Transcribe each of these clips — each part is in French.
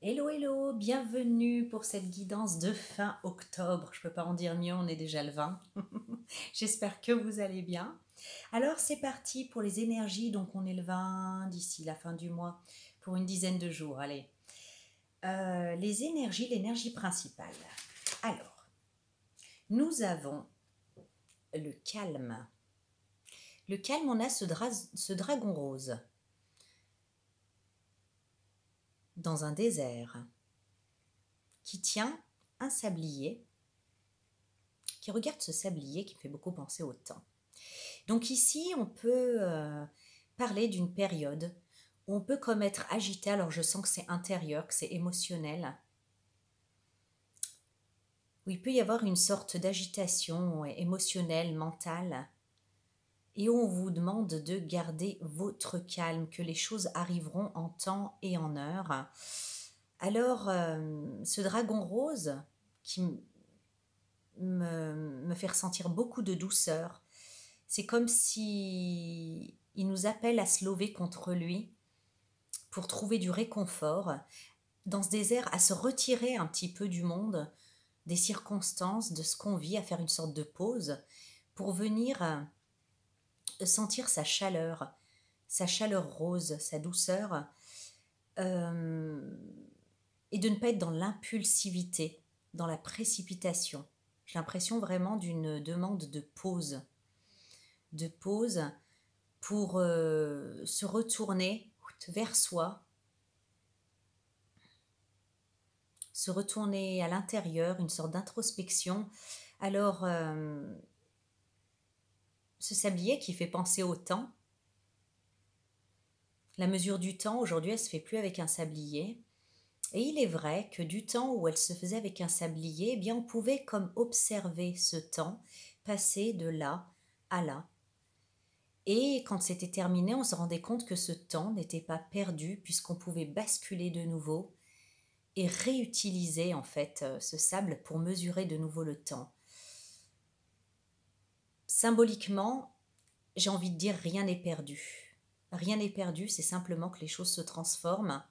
Hello, hello, bienvenue pour cette guidance de fin octobre. Je ne peux pas en dire mieux, on est déjà le 20. J'espère que vous allez bien. Alors c'est parti pour les énergies, donc on est le 20 d'ici la fin du mois pour une dizaine de jours. Allez, les énergies, l'énergie principale. Alors, nous avons le calme. Le calme, on a ce dragon rose dans un désert qui tient un sablier, qui regarde ce sablier qui me fait beaucoup penser au temps. Donc ici, on peut parler d'une période où on peut comme être agité, alors je sens que c'est intérieur, que c'est émotionnel, où il peut y avoir une sorte d'agitation émotionnelle, mentale, et où on vous demande de garder votre calme, que les choses arriveront en temps et en heure. Alors, ce dragon rose qui me fait ressentir beaucoup de douceur, c'est comme si il nous appelle à se lever contre lui pour trouver du réconfort dans ce désert, à se retirer un petit peu du monde, des circonstances, de ce qu'on vit, à faire une sorte de pause pour venir sentir sa chaleur rose, sa douceur, et de ne pas être dans l'impulsivité, dans la précipitation. J'ai l'impression vraiment d'une demande de pause pour se retourner vers soi, se retourner à l'intérieur, une sorte d'introspection. Alors, ce sablier qui fait penser au temps, la mesure du temps, aujourd'hui, elle ne se fait plus avec un sablier. Et il est vrai que du temps où elle se faisait avec un sablier, eh bien, on pouvait comme observer ce temps passer de là à là. Et quand c'était terminé, on se rendait compte que ce temps n'était pas perdu puisqu'on pouvait basculer de nouveau et réutiliser en fait ce sable pour mesurer de nouveau le temps. Symboliquement, j'ai envie de dire rien n'est perdu. Rien n'est perdu, c'est simplement que les choses se transforment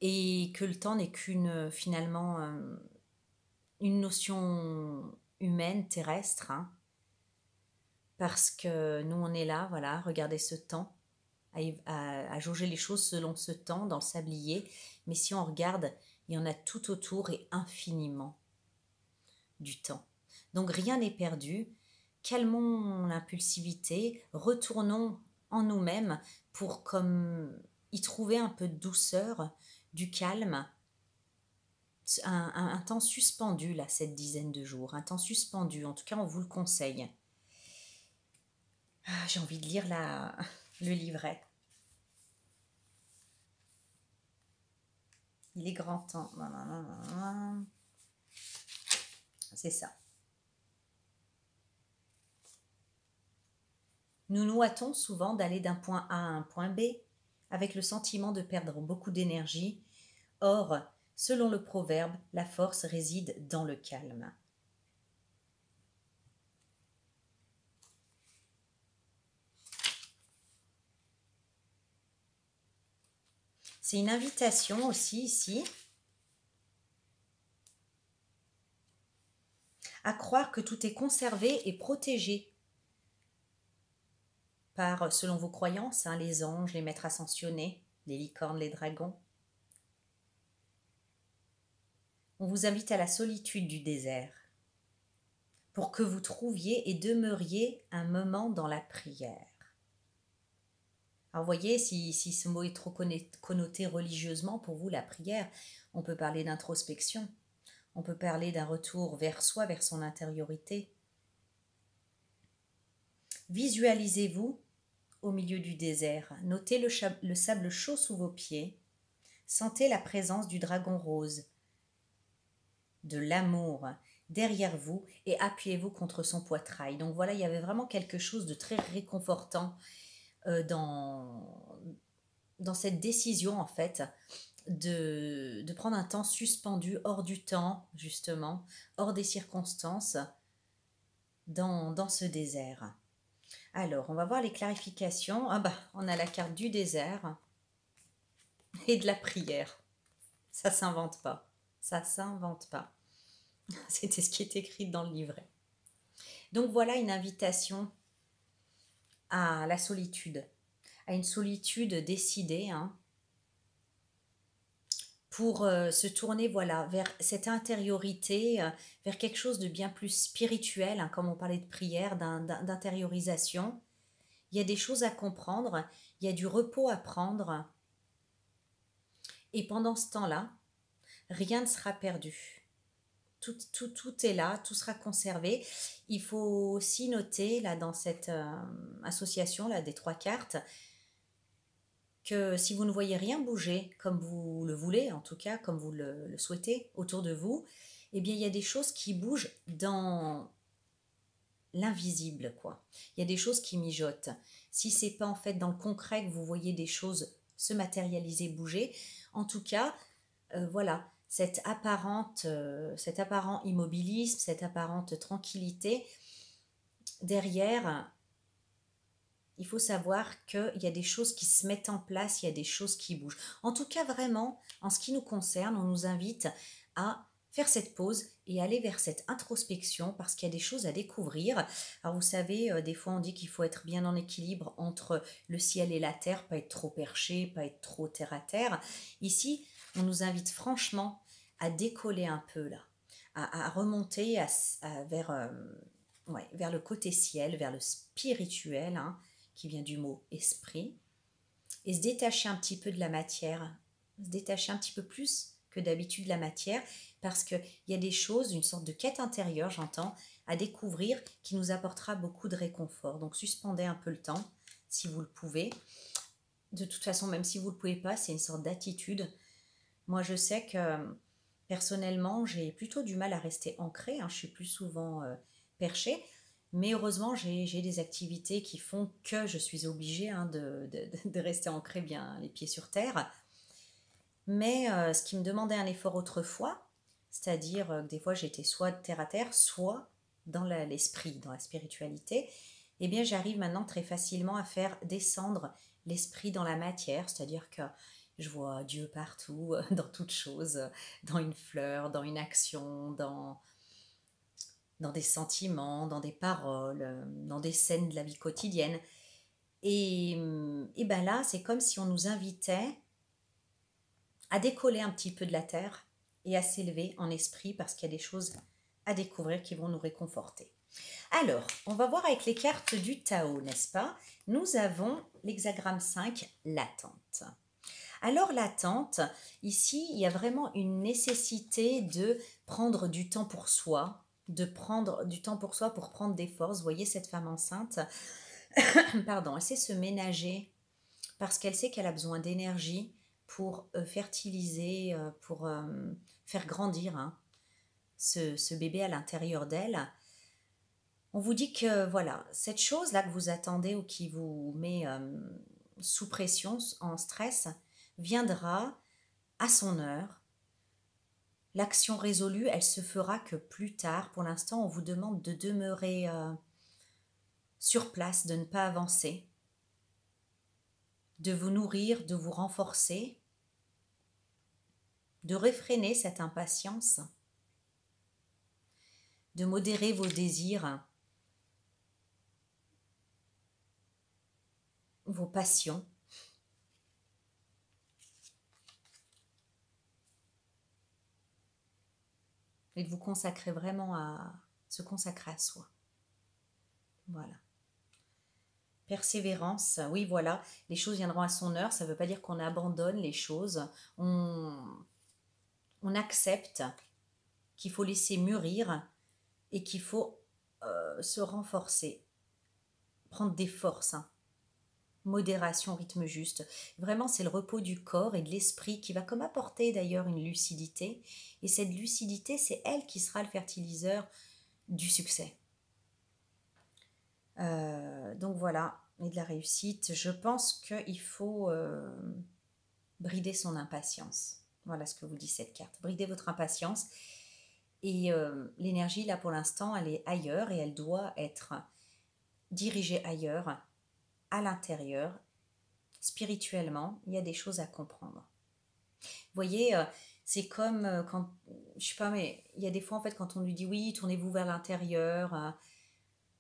et que le temps n'est qu'une finalement une notion humaine, terrestre, hein, parce que nous on est là, voilà, regardez ce temps, à jauger les choses selon ce temps dans le sablier, mais si on regarde, il y en a tout autour et infiniment du temps. Donc rien n'est perdu, calmons l'impulsivité, retournons en nous-mêmes pour comme y trouver un peu de douceur, du calme, un temps suspendu là, cette dizaine de jours, un temps suspendu, en tout cas on vous le conseille. Ah, j'ai envie de lire le livret. Il est grand temps. C'est ça. Nous nous hâtons souvent d'aller d'un point A à un point B avec le sentiment de perdre beaucoup d'énergie. Or, selon le proverbe, la force réside dans le calme. C'est une invitation aussi ici à croire que tout est conservé et protégé par, selon vos croyances, hein, les anges, les maîtres ascensionnés, les licornes, les dragons. On vous invite à la solitude du désert pour que vous trouviez et demeuriez un moment dans la prière. Alors voyez, si ce mot est trop connoté religieusement pour vous, la prière, on peut parler d'introspection, on peut parler d'un retour vers soi, vers son intériorité. Visualisez-vous au milieu du désert, notez le sable chaud sous vos pieds, sentez la présence du dragon rose, de l'amour derrière vous et appuyez-vous contre son poitrail. Donc voilà, il y avait vraiment quelque chose de très réconfortant dans cette décision en fait de prendre un temps suspendu hors du temps justement, hors des circonstances dans ce désert. Alors on va voir les clarifications. Ah bah on a la carte du désert et de la prière. Ça s'invente pas. Ça s'invente pas. C'était ce qui est écrit dans le livret. Donc voilà une invitation à la solitude, à une solitude décidée, hein, pour se tourner voilà, vers cette intériorité, vers quelque chose de bien plus spirituel, hein, comme on parlait de prière, d'intériorisation. Il y a des choses à comprendre, il y a du repos à prendre, et pendant ce temps-là, rien ne sera perdu. Tout est là, tout sera conservé. Il faut aussi noter, là, dans cette association là, des 3 cartes, que si vous ne voyez rien bouger comme vous le voulez, en tout cas comme vous le souhaitez autour de vous, eh bien il y a des choses qui bougent dans l'invisible, quoi. Il y a des choses qui mijotent. Si c'est pas en fait dans le concret que vous voyez des choses se matérialiser, bouger, en tout cas, voilà, cet apparent immobilisme, cette apparente tranquillité, derrière, il faut savoir qu'il y a des choses qui se mettent en place, il y a des choses qui bougent. En tout cas, vraiment, en ce qui nous concerne, on nous invite à faire cette pause et aller vers cette introspection parce qu'il y a des choses à découvrir. Alors vous savez, des fois on dit qu'il faut être bien en équilibre entre le ciel et la terre, pas être trop perché, pas être trop terre à terre. Ici, on nous invite franchement à décoller un peu là, à remonter vers le côté ciel, vers le spirituel, hein, qui vient du mot esprit, et se détacher un petit peu de la matière, se détacher un petit peu plus que d'habitude de la matière, parce qu'il y a des choses, une sorte de quête intérieure, j'entends, à découvrir qui nous apportera beaucoup de réconfort. Donc suspendez un peu le temps, si vous le pouvez. De toute façon, même si vous ne le pouvez pas, c'est une sorte d'attitude. Moi, je sais que personnellement, j'ai plutôt du mal à rester ancrée, hein, je suis plus souvent perchée, mais heureusement, j'ai des activités qui font que je suis obligée, hein, de rester ancrée bien les pieds sur terre. Mais ce qui me demandait un effort autrefois, c'est-à-dire que des fois j'étais soit terre à terre, soit dans l'esprit, dans la spiritualité, eh bien j'arrive maintenant très facilement à faire descendre l'esprit dans la matière, c'est-à-dire que je vois Dieu partout, dans toute chose, dans une fleur, dans une action, dans des sentiments, dans des paroles, dans des scènes de la vie quotidienne. Et ben là, c'est comme si on nous invitait à décoller un petit peu de la terre et à s'élever en esprit parce qu'il y a des choses à découvrir qui vont nous réconforter. Alors, on va voir avec les cartes du Tao, n'est-ce pas? Nous avons l'hexagramme 5, l'attente. Alors l'attente, ici, il y a vraiment une nécessité de prendre du temps pour soi, de prendre du temps pour soi pour prendre des forces. Vous voyez cette femme enceinte, pardon, elle sait se ménager parce qu'elle sait qu'elle a besoin d'énergie pour fertiliser, pour faire grandir, hein, ce bébé à l'intérieur d'elle. On vous dit que voilà, cette chose-là que vous attendez ou qui vous met sous pression, en stress, viendra à son heure. L'action résolue, elle se fera que plus tard. Pour l'instant, on vous demande de demeurer sur place, de ne pas avancer, de vous nourrir, de vous renforcer, de réfréner cette impatience, de modérer vos désirs, vos passions. Et de vous consacrer vraiment à se consacrer à soi. Voilà. Persévérance, oui voilà, les choses viendront à son heure, ça ne veut pas dire qu'on abandonne les choses, on accepte qu'il faut laisser mûrir et qu'il faut se renforcer, prendre des forces, hein. Modération, rythme juste. Vraiment, c'est le repos du corps et de l'esprit qui va comme apporter d'ailleurs une lucidité. Et cette lucidité, c'est elle qui sera le fertiliseur du succès. Donc voilà, et de la réussite. Je pense qu'il faut brider son impatience. Voilà ce que vous dit cette carte. Brider votre impatience. Et l'énergie, là, pour l'instant, elle est ailleurs et elle doit être dirigée ailleurs, à l'intérieur. Spirituellement, il y a des choses à comprendre. Vous voyez, C'est comme quand, je sais pas, mais il y a des fois, en fait, quand on lui dit oui, tournez-vous vers l'intérieur,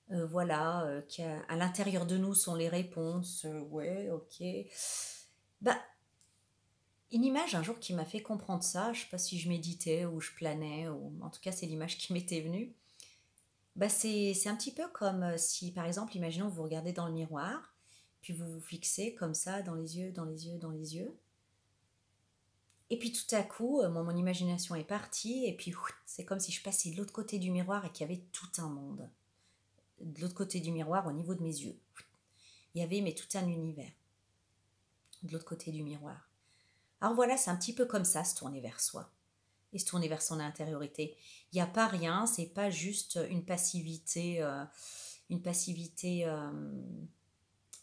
voilà, qu'à l'intérieur de nous sont les réponses, ouais, ok. Bah, une image un jour qui m'a fait comprendre ça, je sais pas si je méditais ou je planais, ou en tout cas, c'est l'image qui m'était venue. Bah, c'est un petit peu comme si, par exemple, imaginons vous regardez dans le miroir, puis vous vous fixez comme ça dans les yeux, dans les yeux, dans les yeux. Et puis tout à coup, mon imagination est partie, et puis c'est comme si je passais de l'autre côté du miroir et qu'il y avait tout un monde. De l'autre côté du miroir, au niveau de mes yeux. Il y avait mais tout un univers. De l'autre côté du miroir. Alors voilà, c'est un petit peu comme ça, se tourner vers soi. Et se tourner vers son intériorité. Il n'y a pas rien, c'est pas juste une passivité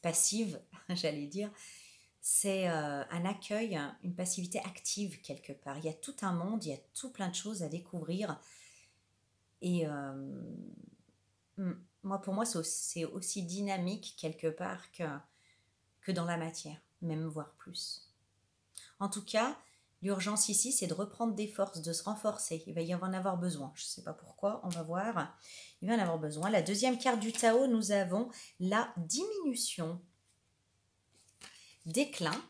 passive, j'allais dire. C'est un accueil, une passivité active quelque part. Il y a tout un monde, il y a tout plein de choses à découvrir. Et moi, pour moi, c'est aussi dynamique quelque part que dans la matière, même voire plus. En tout cas, l'urgence ici, c'est de reprendre des forces, de se renforcer. Il va y en avoir besoin. Je ne sais pas pourquoi, on va voir. Il va y en avoir besoin. La deuxième carte du Tao, nous avons la diminution, déclin,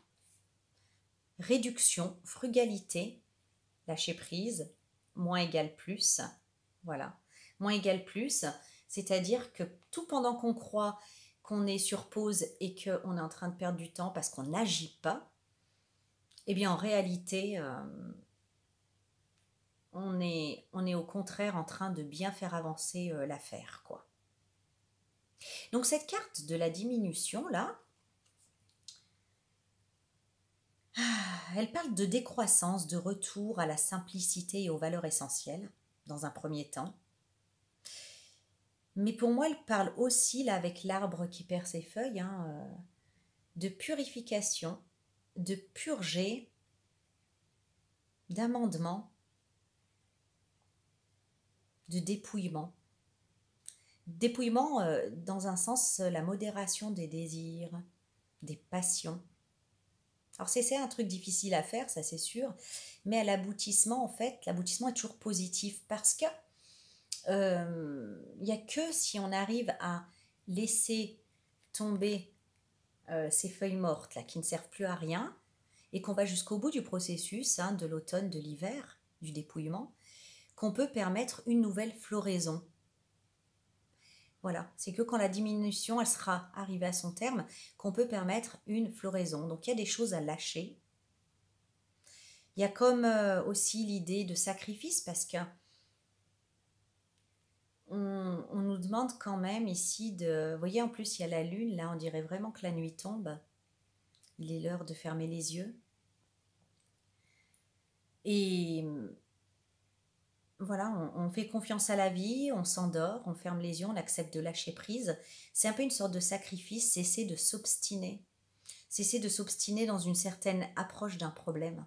réduction, frugalité, lâcher prise, moins égale plus. Voilà. Moins égale plus, c'est-à-dire que tout pendant qu'on croit qu'on est sur pause et qu'on est en train de perdre du temps parce qu'on n'agit pas, eh bien en réalité, on est au contraire en train de bien faire avancer l'affaire, quoi. Donc cette carte de la diminution, là, elle parle de décroissance, de retour à la simplicité et aux valeurs essentielles, dans un premier temps. Mais pour moi, elle parle aussi, là, avec l'arbre qui perd ses feuilles, de purification, de purger, d'amendement, de dépouillement. Dépouillement, dans un sens, la modération des désirs, des passions. Alors c'est un truc difficile à faire, ça c'est sûr, mais à l'aboutissement, en fait, l'aboutissement est toujours positif parce que il n'y a que si on arrive à laisser tomber ces feuilles mortes là qui ne servent plus à rien et qu'on va jusqu'au bout du processus de l'automne, de l'hiver, du dépouillement, qu'on peut permettre une nouvelle floraison. Voilà, c'est que quand la diminution elle sera arrivée à son terme, qu'on peut permettre une floraison. Donc il y a des choses à lâcher. Il y a comme aussi l'idée de sacrifice parce que on nous demande quand même ici de... Vous voyez, en plus, il y a la lune, là, on dirait vraiment que la nuit tombe. Il est l'heure de fermer les yeux. Et voilà, on fait confiance à la vie, on s'endort, on ferme les yeux, on accepte de lâcher prise. C'est un peu une sorte de sacrifice, cesser de s'obstiner. Cesser de s'obstiner dans une certaine approche d'un problème.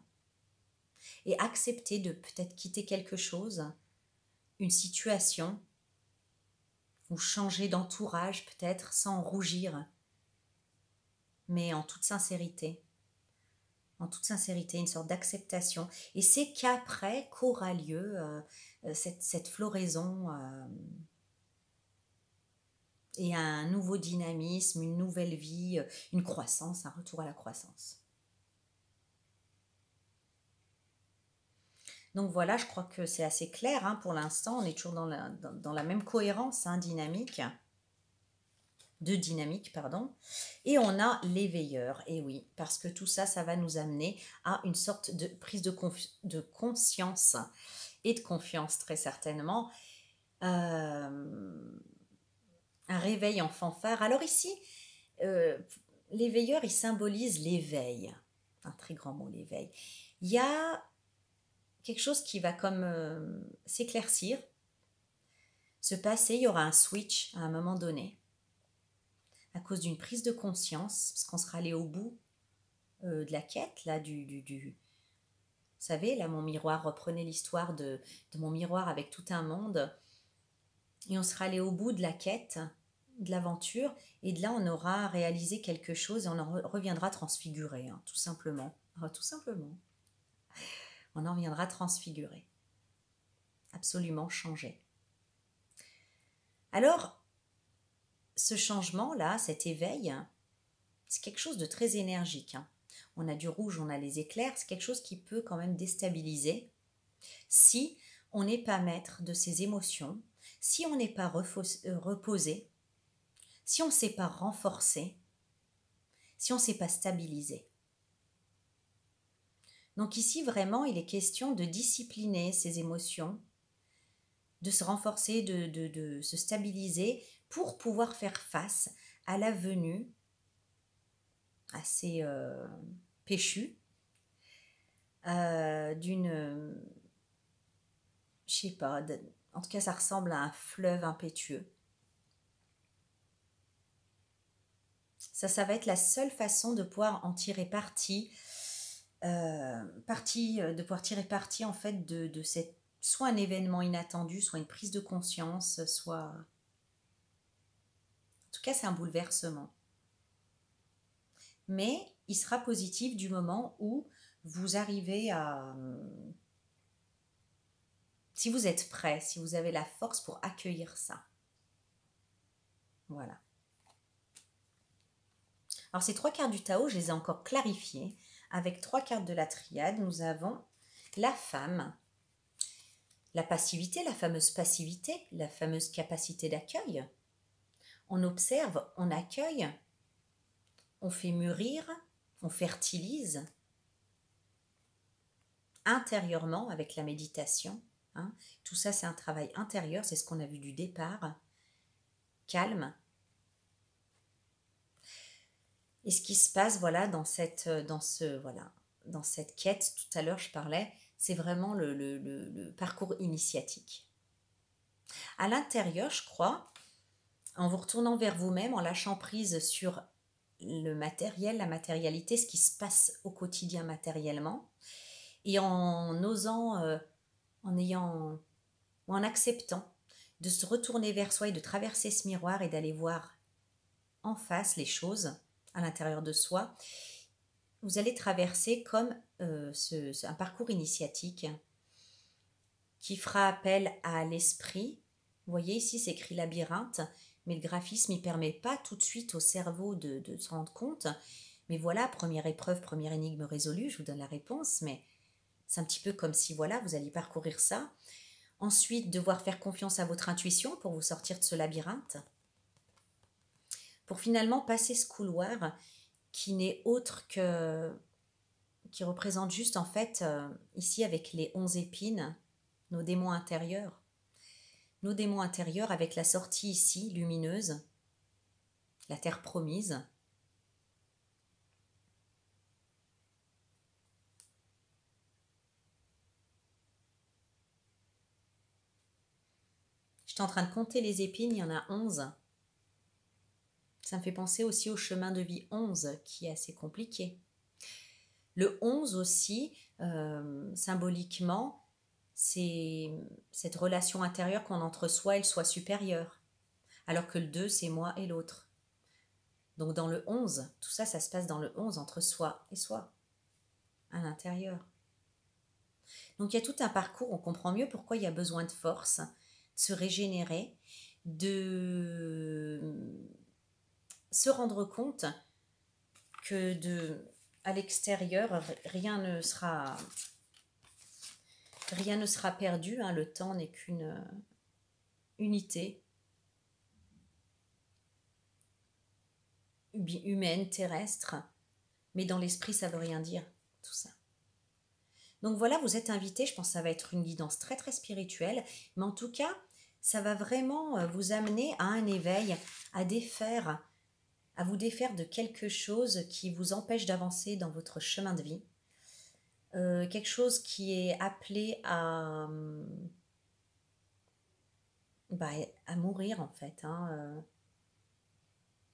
Et accepter de peut-être quitter quelque chose, une situation, ou changer d'entourage peut-être sans rougir, mais en toute sincérité. En toute sincérité, une sorte d'acceptation. Et c'est qu'après qu'aura lieu cette floraison et un nouveau dynamisme, une nouvelle vie, une croissance, un retour à la croissance. Donc voilà, je crois que c'est assez clair pour l'instant. On est toujours dans la même cohérence dynamique. De dynamique, pardon. Et on a l'éveilleur, et oui, parce que tout ça, ça va nous amener à une sorte de prise de conscience et de confiance, très certainement. Un réveil en fanfare. Alors ici, l'éveilleur, il symbolise l'éveil. Un très grand mot, l'éveil. Il y a quelque chose qui va comme s'éclaircir, se passer, il y aura un switch à un moment donné, à cause d'une prise de conscience, parce qu'on sera allé au bout de la quête, là, Vous savez, là, mon miroir, reprenez l'histoire de mon miroir avec tout un monde, et on sera allé au bout de la quête, de l'aventure, et de là, on aura réalisé quelque chose, et on en reviendra transfiguré, tout simplement. Tout simplement. on en viendra transfiguré, absolument changé. Alors, ce changement-là, cet éveil, c'est quelque chose de très énergique. On a du rouge, on a les éclairs, c'est quelque chose qui peut quand même déstabiliser si on n'est pas maître de ses émotions, si on n'est pas reposé, si on ne s'est pas renforcé, si on ne s'est pas stabilisé. Donc ici, vraiment, il est question de discipliner ses émotions, de se renforcer, de se stabiliser pour pouvoir faire face à la venue assez péchue d'une... je sais pas, en tout cas ça ressemble à un fleuve impétueux. Ça va être la seule façon de pouvoir en tirer parti, de pouvoir tirer parti en fait de cette, soit un événement inattendu, soit une prise de conscience, soit... En tout cas, c'est un bouleversement. Mais il sera positif du moment où vous arrivez à... Si vous êtes prêt, si vous avez la force pour accueillir ça. Voilà. Alors ces 3 cartes du Tao, je les ai encore clarifiées. Avec 3 cartes de la triade, nous avons la femme, la passivité, la fameuse passivité, la fameuse capacité d'accueil. On observe, on accueille, on fait mûrir, on fertilise intérieurement avec la méditation. Tout ça, c'est un travail intérieur, c'est ce qu'on a vu du départ. Calme. Et ce qui se passe, voilà, dans cette quête, tout à l'heure je parlais, c'est vraiment le parcours initiatique. À l'intérieur, je crois, en vous retournant vers vous-même, en lâchant prise sur le matériel, la matérialité, ce qui se passe au quotidien matériellement, et en osant, en acceptant de se retourner vers soi et de traverser ce miroir et d'aller voir en face les choses à l'intérieur de soi, vous allez traverser comme un parcours initiatique qui fera appel à l'esprit. Vous voyez ici, c'est écrit labyrinthe, mais le graphisme ne permet pas tout de suite au cerveau de se rendre compte. Mais voilà, première épreuve, première énigme résolue, je vous donne la réponse, mais c'est un petit peu comme si voilà, vous alliez parcourir ça. Ensuite, devoir faire confiance à votre intuition pour vous sortir de ce labyrinthe. Pour finalement passer ce couloir qui n'est autre que... qui représente juste en fait, ici avec les 11 épines, nos démons intérieurs. Nos démons intérieurs avec la sortie ici, lumineuse, la terre promise. J'étais en train de compter les épines, il y en a 11. Ça me fait penser aussi au chemin de vie 11, qui est assez compliqué. Le 11 aussi, symboliquement, c'est cette relation intérieure qu'on a entre soi et le soi supérieur. Alors que le 2, c'est moi et l'autre. Donc dans le 11, tout ça, ça se passe dans le 11, entre soi et soi, à l'intérieur. Donc il y a tout un parcours, on comprend mieux pourquoi il y a besoin de force, de se régénérer, de se rendre compte que à l'extérieur, rien ne sera perdu, le temps n'est qu'une unité humaine, terrestre, mais dans l'esprit, ça veut rien dire, tout ça. Donc voilà, vous êtes invités, je pense que ça va être une guidance très très spirituelle, mais en tout cas, ça va vraiment vous amener à un éveil, à vous défaire de quelque chose qui vous empêche d'avancer dans votre chemin de vie. Quelque chose qui est appelé à mourir en fait.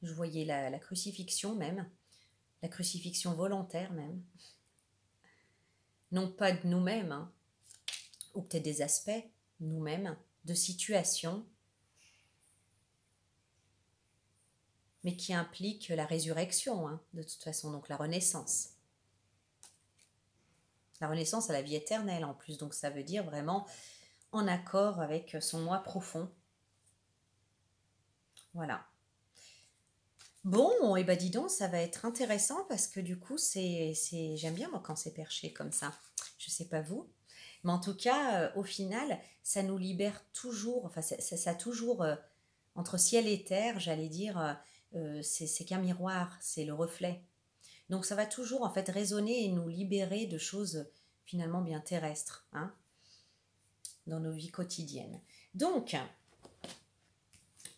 Je voyais la crucifixion même, la crucifixion volontaire même. Non pas de nous-mêmes, ou peut-être des aspects nous-mêmes, de situations, mais qui impliquent la résurrection, de toute façon, donc la renaissance. La renaissance à la vie éternelle en plus, donc ça veut dire vraiment en accord avec son moi profond. Voilà. Bon, et bah dis donc, ça va être intéressant parce que du coup, j'aime bien moi quand c'est perché comme ça. Je sais pas vous, mais en tout cas, au final, ça nous libère toujours, enfin ça a toujours, entre ciel et terre, j'allais dire, c'est qu'un miroir, c'est le reflet. Donc ça va toujours en fait résonner et nous libérer de choses finalement bien terrestres, hein, dans nos vies quotidiennes. Donc,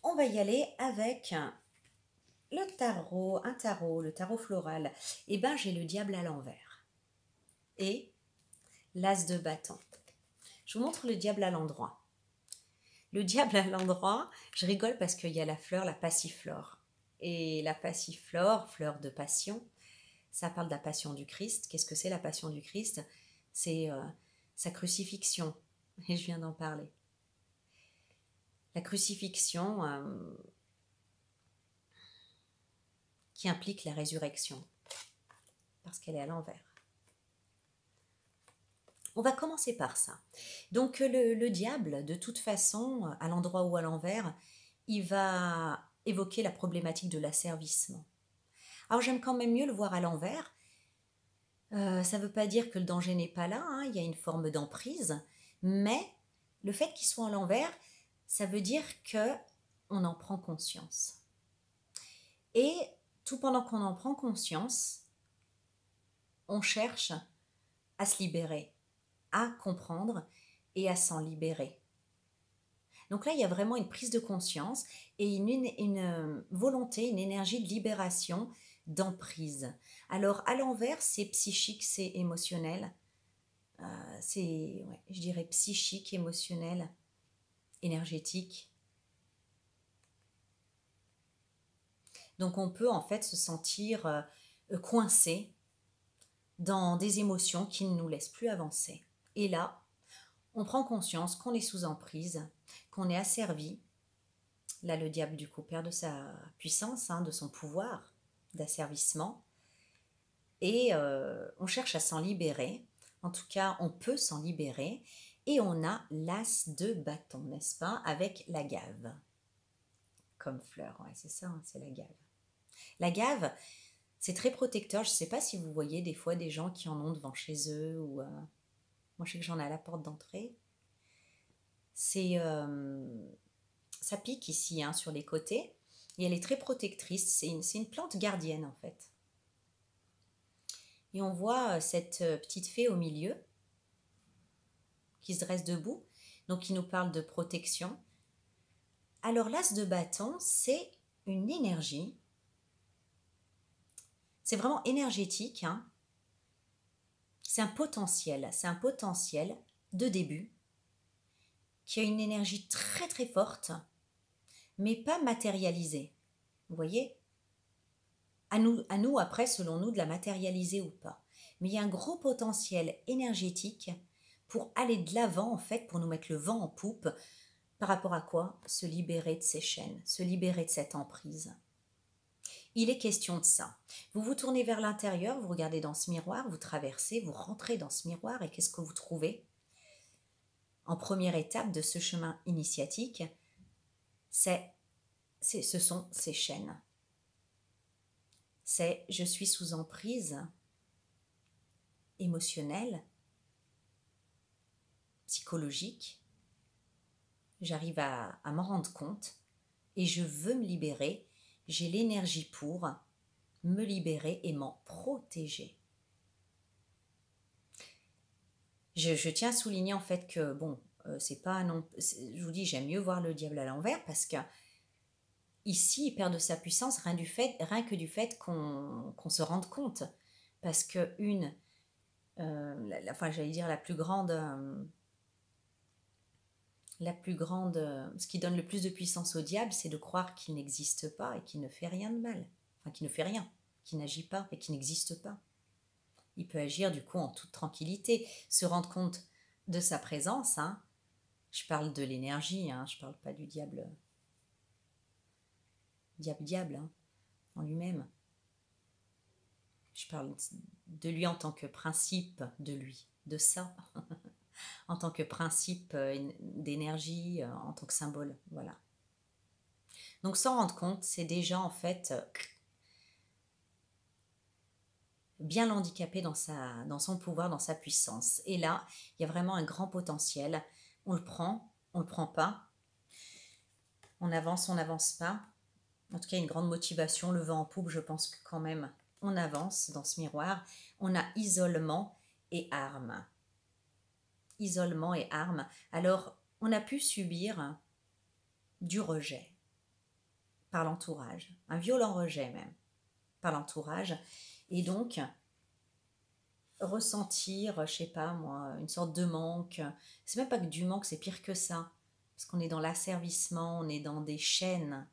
on va y aller avec le tarot, le tarot floral. Eh ben, j'ai le diable à l'envers et l'as de bâton. Je vous montre le diable à l'endroit. Le diable à l'endroit, je rigole parce qu'il y a la fleur, la passiflore. Et la passiflore, fleur de passion, ça parle de la passion du Christ. Qu'est-ce que c'est la passion du Christ? C'est sa crucifixion. Et je viens d'en parler. La crucifixion qui implique la résurrection. Parce qu'elle est à l'envers. On va commencer par ça. Donc le diable, de toute façon, à l'endroit ou à l'envers, il va évoquer la problématique de l'asservissement. Alors j'aime quand même mieux le voir à l'envers. Ça ne veut pas dire que le danger n'est pas là, hein, il y a une forme d'emprise, mais le fait qu'il soit à l'envers, ça veut dire que on en prend conscience. Et tout pendant qu'on en prend conscience, on cherche à se libérer, à comprendre et à s'en libérer. Donc là, il y a vraiment une prise de conscience et une volonté, une énergie de libération, d'emprise. Alors, à l'envers, c'est psychique, c'est émotionnel. C'est, ouais, je dirais, psychique, émotionnel, énergétique. Donc, on peut en fait se sentir coincé dans des émotions qui ne nous laissent plus avancer. Et là, on prend conscience qu'on est sous emprise, qu'on est asservi. Là, le diable, du coup, perd de sa puissance, hein, de son pouvoir d'asservissement. Et on cherche à s'en libérer. En tout cas, on peut s'en libérer. Et on a l'as de bâton, n'est-ce pas, avec la gave. Comme fleur, ouais, c'est ça, hein, c'est la gave. La gave, c'est très protecteur. Je ne sais pas si vous voyez des fois des gens qui en ont devant chez eux. Ou, moi, je sais que j'en ai à la porte d'entrée. Ça pique ici, hein, sur les côtés. Et elle est très protectrice. C'est une plante gardienne, en fait. Et on voit cette petite fée au milieu qui se dresse debout, donc qui nous parle de protection. Alors l'as de bâton, c'est une énergie, c'est vraiment énergétique, hein. C'est un potentiel de début qui a une énergie très très forte, mais pas matérialisée. Vous voyez, à nous après, selon nous, de la matérialiser ou pas. Mais il y a un gros potentiel énergétique pour aller de l'avant, en fait, pour nous mettre le vent en poupe. Par rapport à quoi? Se libérer de ces chaînes, se libérer de cette emprise. Il est question de ça. Vous vous tournez vers l'intérieur, vous regardez dans ce miroir, vous traversez, vous rentrez dans ce miroir et qu'est-ce que vous trouvez? En première étape de ce chemin initiatique, ce sont ces chaînes. C'est je suis sous emprise émotionnelle, psychologique. J'arrive à m'en rendre compte et je veux me libérer. J'ai l'énergie pour me libérer et m'en protéger. Je tiens à souligner en fait que, bon, c'est pas non, je vous dis, j'aime mieux voir le diable à l'envers parce que ici, il perd de sa puissance rien que du fait qu'on se rende compte. Parce que enfin, j'allais dire ce qui donne le plus de puissance au diable, c'est de croire qu'il n'existe pas et qu'il ne fait rien de mal. Enfin, qu'il ne fait rien, qu'il n'agit pas et qu'il n'existe pas. Il peut agir du coup en toute tranquillité, se rendre compte de sa présence. Hein. Je parle de l'énergie, hein, je ne parle pas du diable. Diable, hein, en lui-même. Je parle de lui en tant que principe de lui, de ça, en tant que principe d'énergie, en tant que symbole, voilà. Donc s'en rendre compte, c'est déjà en fait bien l'handicaper dans son pouvoir, dans sa puissance. Et là, il y a vraiment un grand potentiel. On le prend pas, on n'avance pas. En tout cas, une grande motivation, le vent en poupe, je pense que quand même, on avance dans ce miroir. On a isolement et armes. Isolement et armes. Alors, on a pu subir du rejet par l'entourage, un violent rejet même par l'entourage. Et donc, ressentir, je sais pas moi, une sorte de manque. C'est même pas que du manque, c'est pire que ça. Parce qu'on est dans l'asservissement, on est dans des chaînes,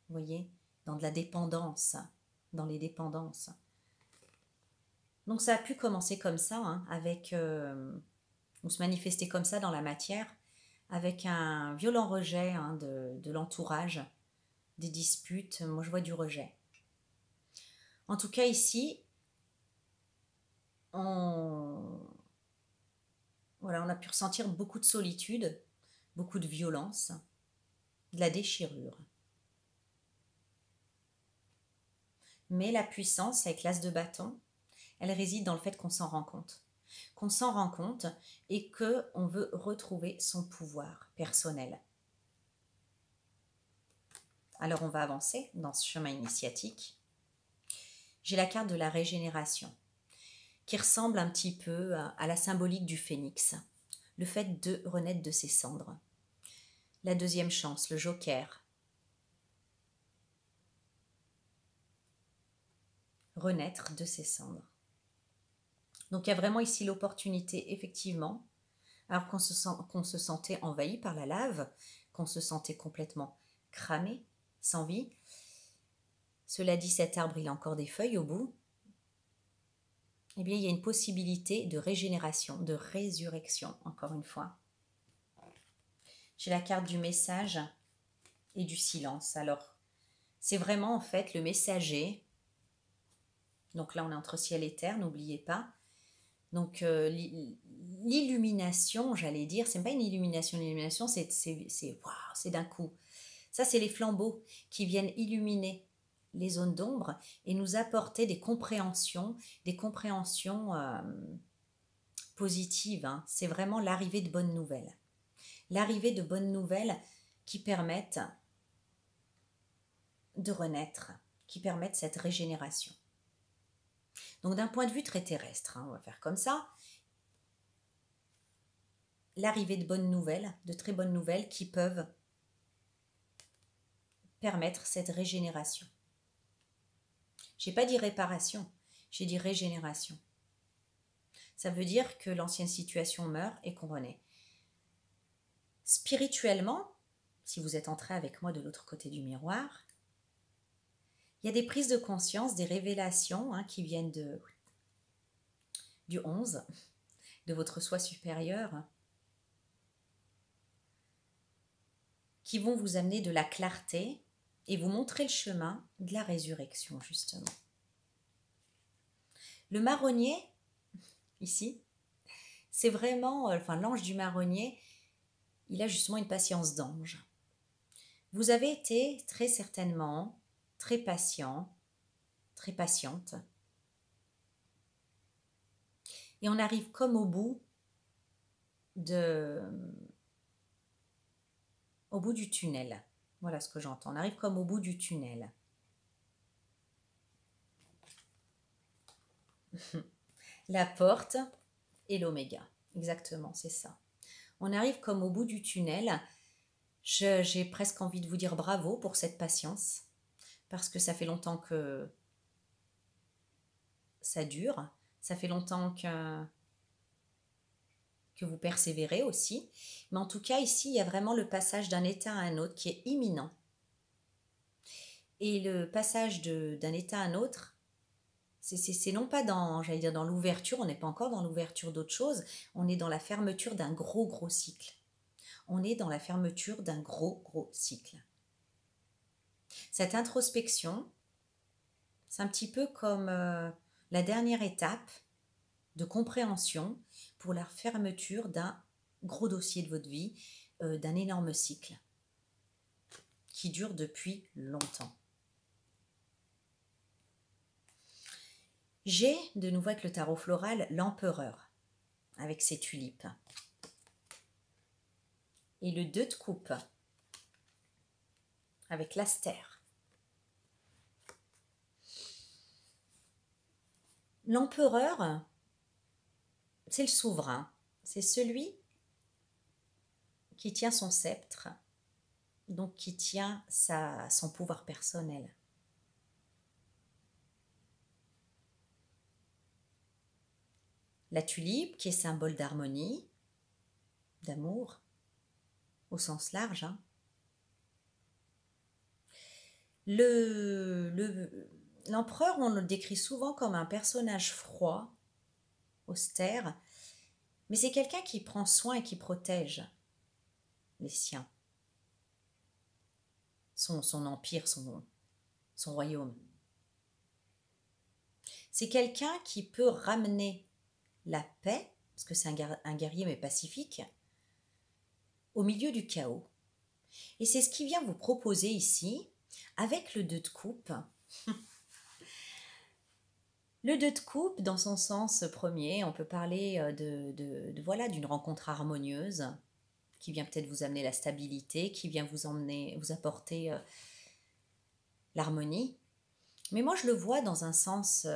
vous voyez, dans de la dépendance, dans les dépendances. Donc ça a pu commencer comme ça, hein, avec, ou se manifester comme ça dans la matière, avec un violent rejet hein, de l'entourage, des disputes. Moi je vois du rejet. En tout cas ici, voilà, on a pu ressentir beaucoup de solitude, beaucoup de violence, de la déchirure. Mais la puissance, avec l'as de bâton, elle réside dans le fait qu'on s'en rend compte. Qu'on s'en rend compte et qu'on veut retrouver son pouvoir personnel. Alors on va avancer dans ce chemin initiatique. J'ai la carte de la régénération, qui ressemble un petit peu à la symbolique du phénix, le fait de renaître de ses cendres. La deuxième chance, le joker. Renaître de ses cendres. Donc il y a vraiment ici l'opportunité, effectivement, alors qu'on se sentait envahi par la lave, qu'on se sentait complètement cramé, sans vie. Cela dit, cet arbre, il a encore des feuilles au bout. Eh bien, il y a une possibilité de régénération, de résurrection, encore une fois. J'ai la carte du message et du silence. Alors, c'est vraiment en fait le messager. Donc là, on est entre ciel et terre, n'oubliez pas. Donc, l'illumination, j'allais dire, c'est pas une illumination, l'illumination, c'est d'un coup. Ça, c'est les flambeaux qui viennent illuminer les zones d'ombre et nous apporter des compréhensions positives. Hein. C'est vraiment l'arrivée de bonnes nouvelles. L'arrivée de bonnes nouvelles qui permettent de renaître, qui permettent cette régénération. Donc d'un point de vue très terrestre, hein, on va faire comme ça, l'arrivée de bonnes nouvelles, de très bonnes nouvelles qui peuvent permettre cette régénération. J'ai pas dit réparation, j'ai dit régénération. Ça veut dire que l'ancienne situation meurt et qu'on renaît. Spirituellement, si vous êtes entré avec moi de l'autre côté du miroir, il y a des prises de conscience, des révélations hein, qui viennent du 11, de votre soi supérieur, qui vont vous amener de la clarté et vous montrer le chemin de la résurrection, justement. Le marronnier, ici, c'est vraiment, l'ange du marronnier, il a justement une patience d'ange. Vous avez été très certainement très patient, très patiente. Et on arrive comme au bout du tunnel. Voilà ce que j'entends. On arrive comme au bout du tunnel. La porte et l'oméga. Exactement, c'est ça. On arrive comme au bout du tunnel. J'ai presque envie de vous dire bravo pour cette patience. Parce que ça fait longtemps que ça dure. Ça fait longtemps que vous persévérez aussi. Mais en tout cas, ici, il y a vraiment le passage d'un état à un autre qui est imminent. Et le passage d'un état à un autre, c'est non pas dans l'ouverture, on n'est pas encore dans l'ouverture d'autre chose, on est dans la fermeture d'un gros cycle. On est dans la fermeture d'un gros cycle. Cette introspection, c'est un petit peu comme la dernière étape de compréhension pour la fermeture d'un gros dossier de votre vie, d'un énorme cycle qui dure depuis longtemps. J'ai de nouveau avec le tarot floral l'empereur avec ses tulipes et le 2 de coupe avec l'astère. L'empereur, c'est le souverain, c'est celui qui tient son sceptre, donc qui tient son pouvoir personnel. La tulipe, qui est symbole d'harmonie, d'amour, au sens large. Hein. L'empereur, on le décrit souvent comme un personnage froid, austère, mais c'est quelqu'un qui prend soin et qui protège les siens, son empire, son royaume. C'est quelqu'un qui peut ramener la paix, parce que c'est un guerrier mais pacifique, au milieu du chaos. Et c'est ce qu'il vient vous proposer ici, avec le 2 de coupe. Le 2 de coupe, dans son sens premier, on peut parler voilà, d'une rencontre harmonieuse qui vient peut-être vous amener la stabilité, qui vient vous apporter l'harmonie. Mais moi, je le vois dans un sens,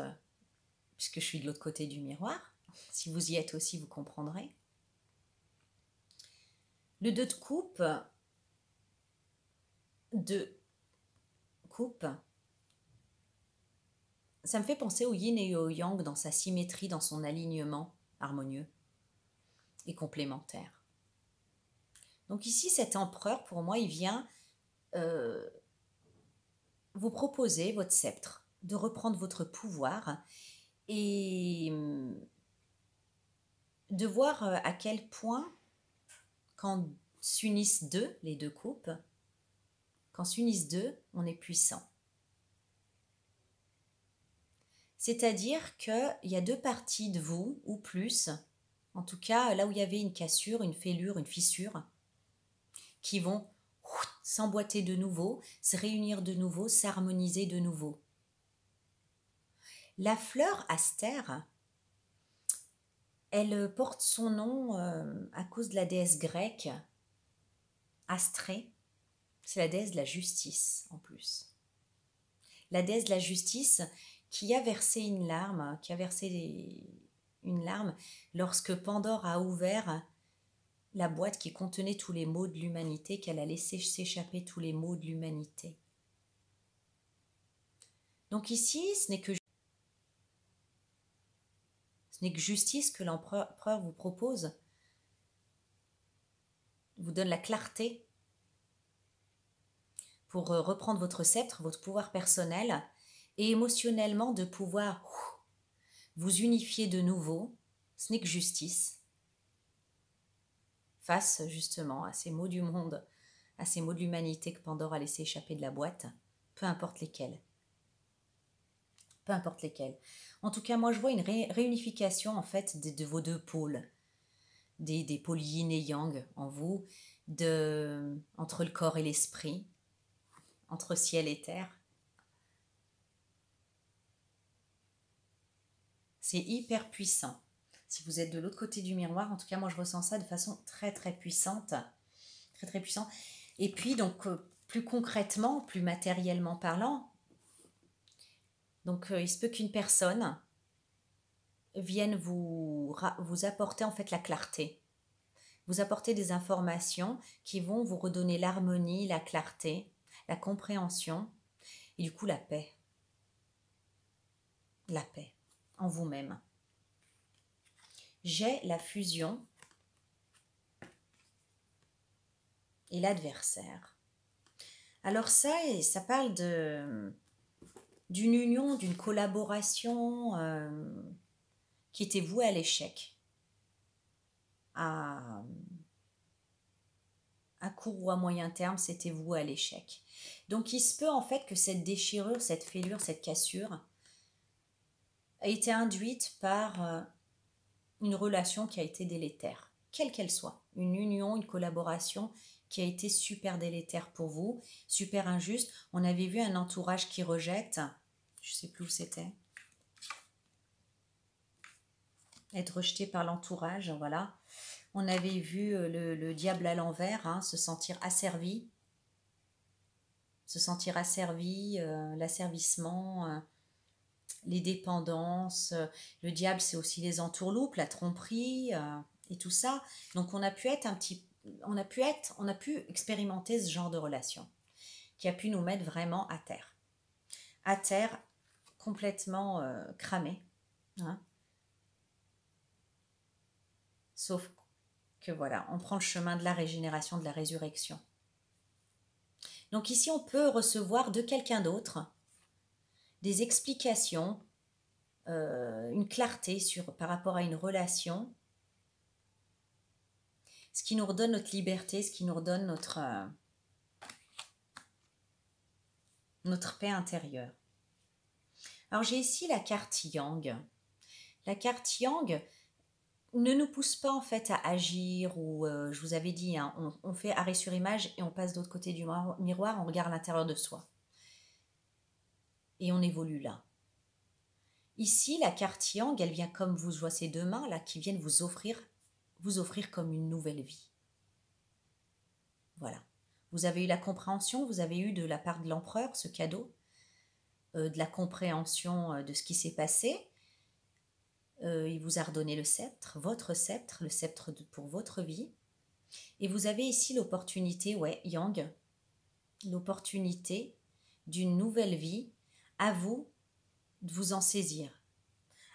puisque je suis de l'autre côté du miroir, si vous y êtes aussi, vous comprendrez. Le 2 de coupe, ça me fait penser au yin et au yang dans sa symétrie, dans son alignement harmonieux et complémentaire. Donc ici, cet empereur, pour moi, il vient vous proposer votre sceptre, de reprendre votre pouvoir et de voir à quel point, quand s'unissent les 2 coupes, quand s'unissent 2, on est puissant. C'est-à-dire qu'il y a 2 parties de vous, ou plus, en tout cas là où il y avait une cassure, une fêlure, une fissure, qui vont s'emboîter de nouveau, se réunir de nouveau, s'harmoniser de nouveau. La fleur astère, elle porte son nom à cause de la déesse grecque, Astrée. C'est la déesse de la justice en plus. La déesse de la justice qui a versé une larme, lorsque Pandore a ouvert la boîte qui contenait tous les maux de l'humanité, qu'elle a laissé s'échapper tous les maux de l'humanité. Donc ici, ce n'est que justice que l'empereur vous propose, vous donne la clarté pour reprendre votre sceptre, votre pouvoir personnel, et émotionnellement de pouvoir vous unifier de nouveau. Ce n'est que justice face justement à ces maux du monde, à ces maux de l'humanité que Pandore a laissé échapper de la boîte, peu importe lesquels. Peu importe lesquels. En tout cas, moi je vois une réunification en fait de vos 2 pôles, des pôles yin et yang en vous, entre le corps et l'esprit, entre ciel et terre. C'est hyper puissant. Si vous êtes de l'autre côté du miroir, en tout cas moi je ressens ça de façon très très puissante. Très très puissant. Et puis donc plus concrètement, plus matériellement parlant, donc il se peut qu'une personne vienne vous apporter en fait la clarté. Vous apporter des informations qui vont vous redonner l'harmonie, la clarté, la compréhension et du coup la paix. La paix en vous-même. J'ai la fusion et l'adversaire. Alors ça parle d'une union, d'une collaboration qui était vouée à l'échec, à court ou à moyen terme, c'était voué à l'échec. Donc il se peut en fait que cette déchirure, cette fêlure, cette cassure, a été induite par une relation qui a été délétère, quelle qu'elle soit. Une union, une collaboration qui a été super délétère pour vous, super injuste. On avait vu un entourage qui rejette, je ne sais plus où c'était, être rejeté par l'entourage, voilà. On avait vu le diable à l'envers, hein, se sentir asservi, l'asservissement, les dépendances. Le diable, c'est aussi les entourloupes, la tromperie et tout ça. Donc on a pu expérimenter ce genre de relation qui a pu nous mettre vraiment à terre complètement cramé, hein. Sauf que voilà, on prend le chemin de la régénération, de la résurrection. Donc ici, on peut recevoir de quelqu'un d'autre des explications, une clarté par rapport à une relation, ce qui nous redonne notre liberté, ce qui nous redonne notre paix intérieure. Alors j'ai ici la carte Yang. La carte Yang ne nous pousse pas en fait à agir ou je vous avais dit, hein, on fait arrêt sur image et on passe de l'autre côté du miroir, on regarde l'intérieur de soi. Et on évolue là. Ici, la carte Yang, elle vient comme vous, je vois ces deux mains là qui viennent vous offrir comme une nouvelle vie. Voilà. Vous avez eu la compréhension, vous avez eu de la part de l'empereur ce cadeau, de la compréhension de ce qui s'est passé. Il vous a redonné le sceptre, le sceptre pour votre vie. Et vous avez ici l'opportunité, Yang, l'opportunité d'une nouvelle vie. À vous de vous en saisir.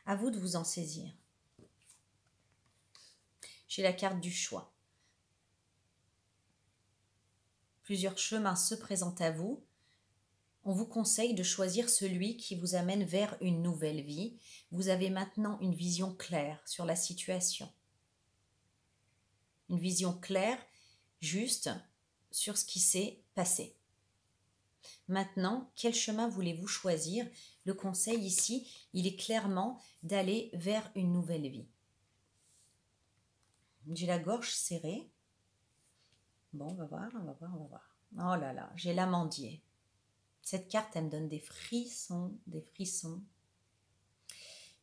À vous de vous en saisir. J'ai la carte du choix. Plusieurs chemins se présentent à vous. On vous conseille de choisir celui qui vous amène vers une nouvelle vie. Vous avez maintenant une vision claire sur la situation. Une vision claire, juste, sur ce qui s'est passé. Maintenant, quel chemin voulez-vous choisir? Le conseil ici, il est clairement d'aller vers une nouvelle vie. J'ai la gorge serrée. Bon, on va voir. Oh là là, j'ai l'amandier. Cette carte, elle me donne des frissons.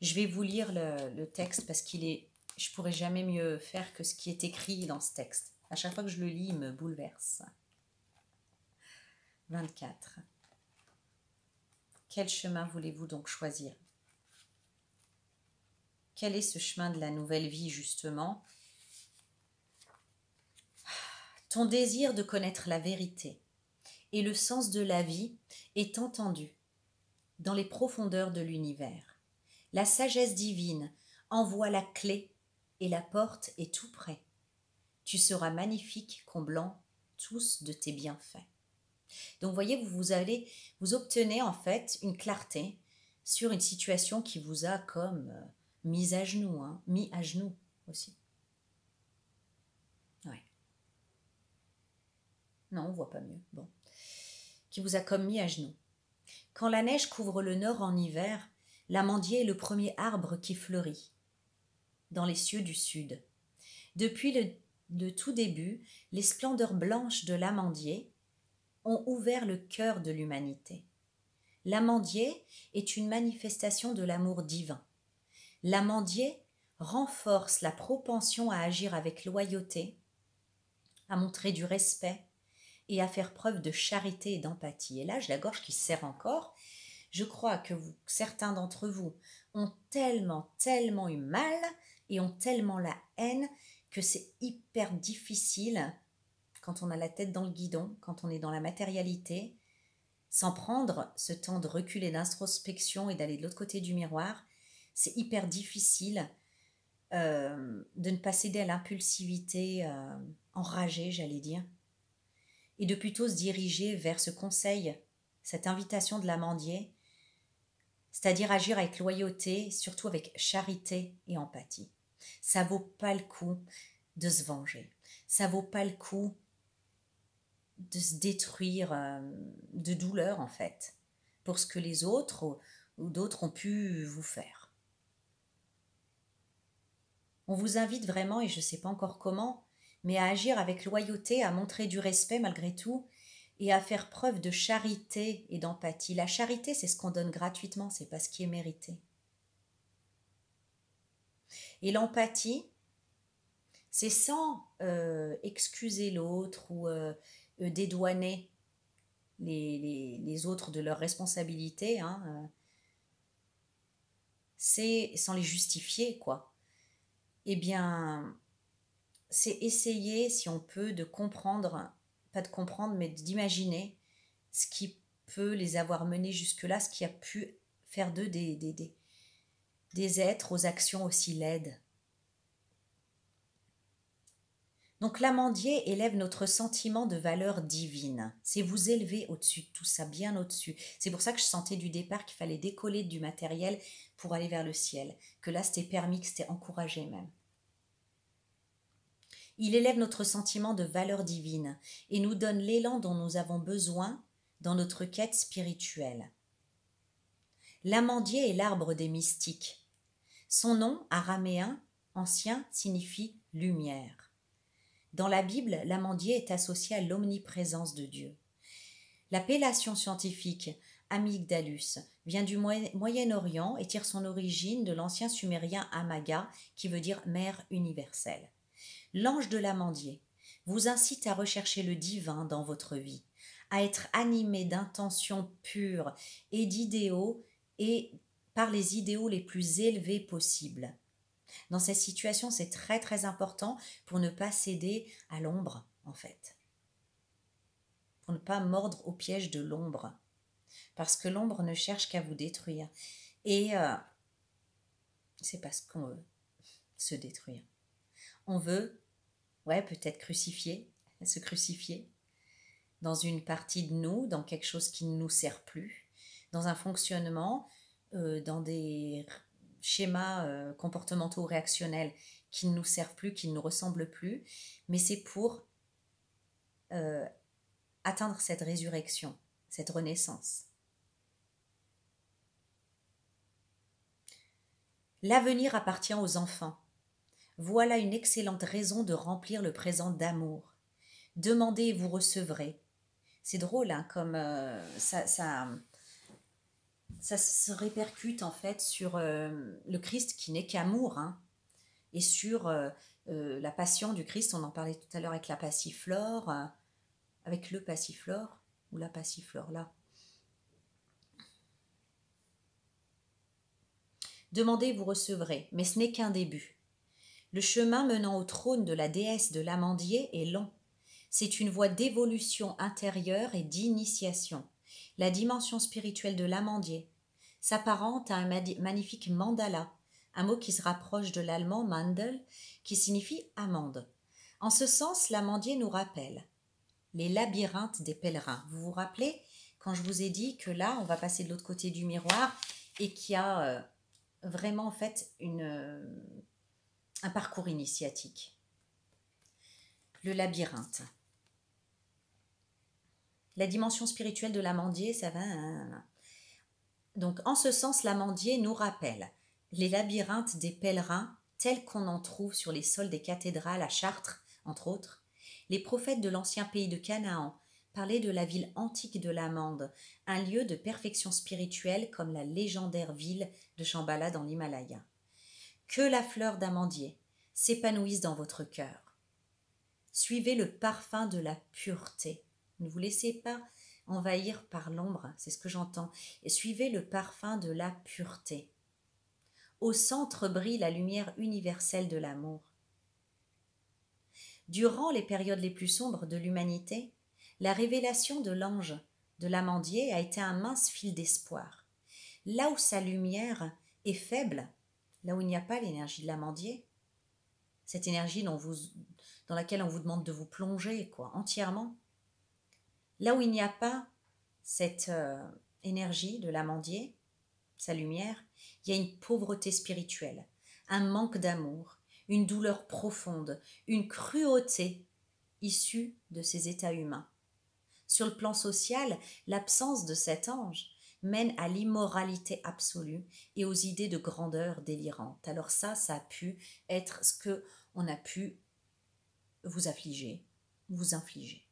Je vais vous lire le texte parce je pourrais jamais mieux faire que ce qui est écrit dans ce texte. À chaque fois que je le lis, il me bouleverse. 24. Quel chemin voulez-vous donc choisir? Quel est ce chemin de la nouvelle vie, justement? Ton désir de connaître la vérité et le sens de la vie est entendu dans les profondeurs de l'univers. La sagesse divine envoie la clé et la porte est tout près. Tu seras magnifique, comblant tous de tes bienfaits. Donc voyez, vous obtenez en fait une clarté sur une situation qui vous a comme mis à genoux, mis à genoux aussi. Ouais. Non, on voit pas mieux. Bon. Qui vous a comme mis à genoux. Quand la neige couvre le nord en hiver, l'amandier est le premier arbre qui fleurit dans les cieux du sud. Depuis le tout début, les splendeurs blanches de l'amandier ont ouvert le cœur de l'humanité. L'amandier est une manifestation de l'amour divin. L'amandier renforce la propension à agir avec loyauté, à montrer du respect et à faire preuve de charité et d'empathie. Et là, j'ai la gorge qui se serre encore. Je crois que certains d'entre vous ont tellement eu mal et ont tellement la haine que c'est hyper difficile quand on a la tête dans le guidon, quand on est dans la matérialité, sans prendre ce temps de recul et d'introspection et d'aller de l'autre côté du miroir, c'est hyper difficile de ne pas céder à l'impulsivité enragée, j'allais dire, et de plutôt se diriger vers ce conseil, cette invitation de l'amandier, c'est-à-dire agir avec loyauté, surtout avec charité et empathie. Ça vaut pas le coup de se venger, ça vaut pas le coup de se détruire de douleur en fait, pour ce que les autres ou d'autres ont pu vous faire. On vous invite vraiment, et je ne sais pas encore comment, mais à agir avec loyauté, à montrer du respect malgré tout, et à faire preuve de charité et d'empathie. La charité, c'est ce qu'on donne gratuitement, c'est pas ce qui est mérité. Et l'empathie, c'est sans excuser l'autre ou dédouaner les autres de leurs responsabilités, hein, c'est sans les justifier, quoi. Eh bien, c'est essayer, si on peut, de comprendre, pas de comprendre, mais d'imaginer ce qui peut les avoir menés jusque-là, ce qui a pu faire d'eux des êtres aux actions aussi laides. Donc l'amandier élève notre sentiment de valeur divine. C'est vous élever au-dessus de tout ça, bien au-dessus. C'est pour ça que je sentais du départ qu'il fallait décoller du matériel pour aller vers le ciel. Que là, c'était permis, que c'était encouragé même. Il élève notre sentiment de valeur divine et nous donne l'élan dont nous avons besoin dans notre quête spirituelle. L'amandier est l'arbre des mystiques. Son nom, araméen, ancien, signifie lumière. Dans la Bible, l'amandier est associé à l'omniprésence de Dieu. L'appellation scientifique Amygdalus vient du Moyen-Orient et tire son origine de l'ancien sumérien Amaga, qui veut dire mère universelle. L'ange de l'amandier vous incite à rechercher le divin dans votre vie, à être animé d'intentions pures et d'idéaux et par les idéaux les plus élevés possibles. Dans cette situation, c'est très très important pour ne pas céder à l'ombre, en fait. Pour ne pas mordre au piège de l'ombre. Parce que l'ombre ne cherche qu'à vous détruire. Et c'est parce qu'on veut se détruire. On veut, peut-être se crucifier dans une partie de nous, dans quelque chose qui ne nous sert plus, dans un fonctionnement, dans des schémas comportementaux réactionnels qui ne nous servent plus, qui ne nous ressemblent plus, mais c'est pour atteindre cette résurrection, cette renaissance. L'avenir appartient aux enfants. Voilà une excellente raison de remplir le présent d'amour. Demandez et vous recevrez. C'est drôle, hein, comme ça se répercute en fait sur le Christ qui n'est qu'amour, hein, et sur la passion du Christ. On en parlait tout à l'heure avec la passiflore, avec le passiflore ou la passiflore là. Demandez, vous recevrez, mais ce n'est qu'un début. Le chemin menant au trône de la déesse de l'amandier est long. C'est une voie d'évolution intérieure et d'initiation. La dimension spirituelle de l'amandier s'apparente à un magnifique mandala, un mot qui se rapproche de l'allemand Mandel, qui signifie amande. En ce sens, l'amandier nous rappelle les labyrinthes des pèlerins. Vous vous rappelez quand je vous ai dit que là, on va passer de l'autre côté du miroir et qu'il y a vraiment en fait un parcours initiatique. Le labyrinthe. La dimension spirituelle de l'amandier, ça va... Donc, en ce sens, l'amandier nous rappelle les labyrinthes des pèlerins tels qu'on en trouve sur les sols des cathédrales à Chartres, entre autres. Les prophètes de l'ancien pays de Canaan parlaient de la ville antique de l'Amande, un lieu de perfection spirituelle comme la légendaire ville de Shambhala dans l'Himalaya. Que la fleur d'amandier s'épanouisse dans votre cœur. Suivez le parfum de la pureté. Ne vous laissez pas envahir par l'ombre, c'est ce que j'entends. Et suivez le parfum de la pureté. Au centre brille la lumière universelle de l'amour. Durant les périodes les plus sombres de l'humanité, la révélation de l'ange de l'amandier a été un mince fil d'espoir. Là où sa lumière est faible, là où il n'y a pas l'énergie de l'amandier, cette énergie dans laquelle on vous demande de vous plonger entièrement, là où il n'y a pas cette énergie de l'amandier, sa lumière, il y a une pauvreté spirituelle, un manque d'amour, une douleur profonde, une cruauté issue de ces états humains. Sur le plan social, l'absence de cet ange mène à l'immoralité absolue et aux idées de grandeur délirantes. Alors ça a pu être ce que on a pu vous affliger, vous infliger.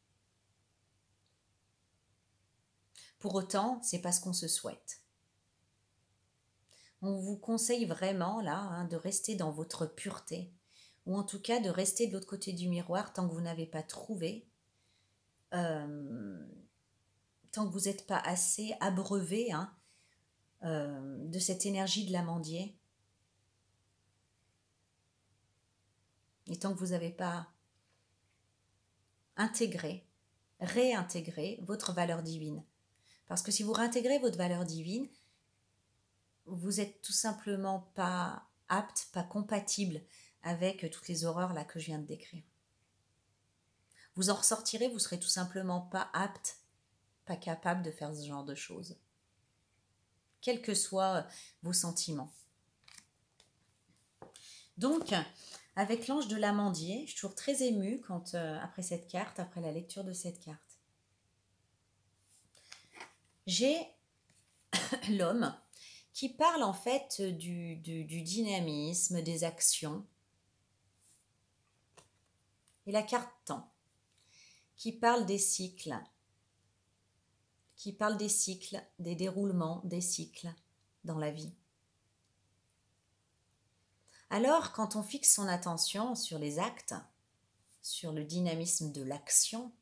Pour autant, c'est pas ce qu'on se souhaite. On vous conseille vraiment là de rester dans votre pureté, ou en tout cas de rester de l'autre côté du miroir tant que vous n'avez pas trouvé, tant que vous n'êtes pas assez abreuvé de cette énergie de l'amandier, et tant que vous n'avez pas intégré, réintégré votre valeur divine. Parce que si vous réintégrez votre valeur divine, vous n'êtes tout simplement pas apte, pas compatible avec toutes les horreurs là que je viens de décrire. Vous en ressortirez, vous serez tout simplement pas apte, pas capable de faire ce genre de choses, quels que soient vos sentiments. Donc, avec l'ange de l'amandier, je suis toujours très émue quand, après cette carte, après la lecture de cette carte. J'ai l'homme qui parle en fait du dynamisme, des actions, et la carte temps, qui parle des cycles, des déroulements des cycles dans la vie. Alors, quand on fixe son attention sur les actes, sur le dynamisme de l'action,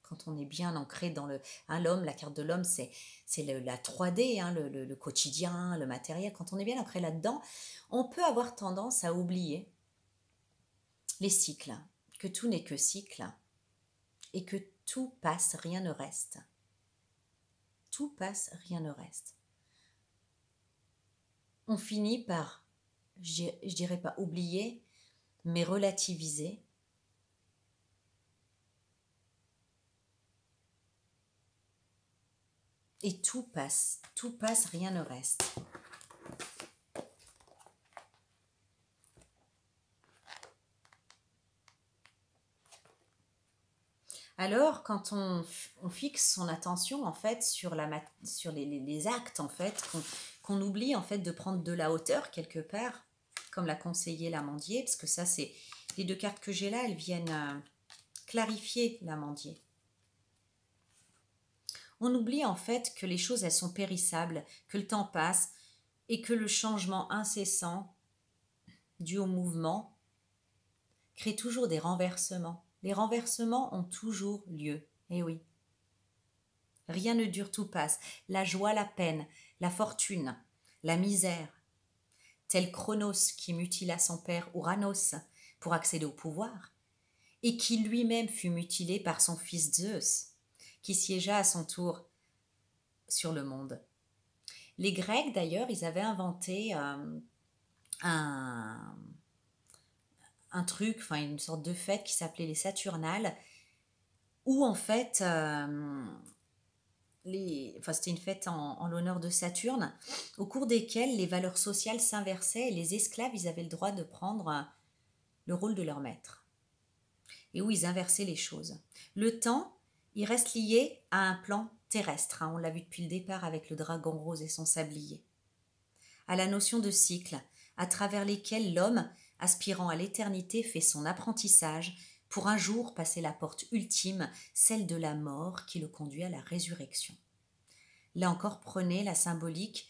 quand on est bien ancré dans l'homme, la carte de l'homme, c'est la 3D, le quotidien, le matériel. Quand on est bien ancré là-dedans, on peut avoir tendance à oublier les cycles, que tout n'est que cycle, et que tout passe, rien ne reste. Tout passe, rien ne reste. On finit par, je dirais pas oublier, mais relativiser. Et tout passe, rien ne reste. Alors, quand on fixe son attention en fait sur les actes en fait, qu'on oublie en fait de prendre de la hauteur quelque part, comme l'a conseillé l'amandier, parce que ça c'est les deux cartes que j'ai là, elles viennent clarifier l'amandier. On oublie en fait que les choses elles sont périssables, que le temps passe et que le changement incessant dû au mouvement crée toujours des renversements. Les renversements ont toujours lieu, eh oui. Rien ne dure, tout passe. La joie, la peine, la fortune, la misère. Tel Chronos qui mutila son père Ouranos pour accéder au pouvoir, et qui lui-même fut mutilé par son fils Zeus, qui siégea à son tour sur le monde. Les Grecs, d'ailleurs, ils avaient inventé un truc, enfin une sorte de fête qui s'appelait les Saturnales, où en fait, c'était une fête en l'honneur de Saturne, au cours desquelles les valeurs sociales s'inversaient et les esclaves, ils avaient le droit de prendre le rôle de leur maître. Et où ils inversaient les choses. Le temps, il reste lié à un plan terrestre, on l'a vu depuis le départ avec le dragon rose et son sablier. À la notion de cycle, à travers lesquels l'homme, aspirant à l'éternité, fait son apprentissage pour un jour passer la porte ultime, celle de la mort qui le conduit à la résurrection. Là encore, prenez la symbolique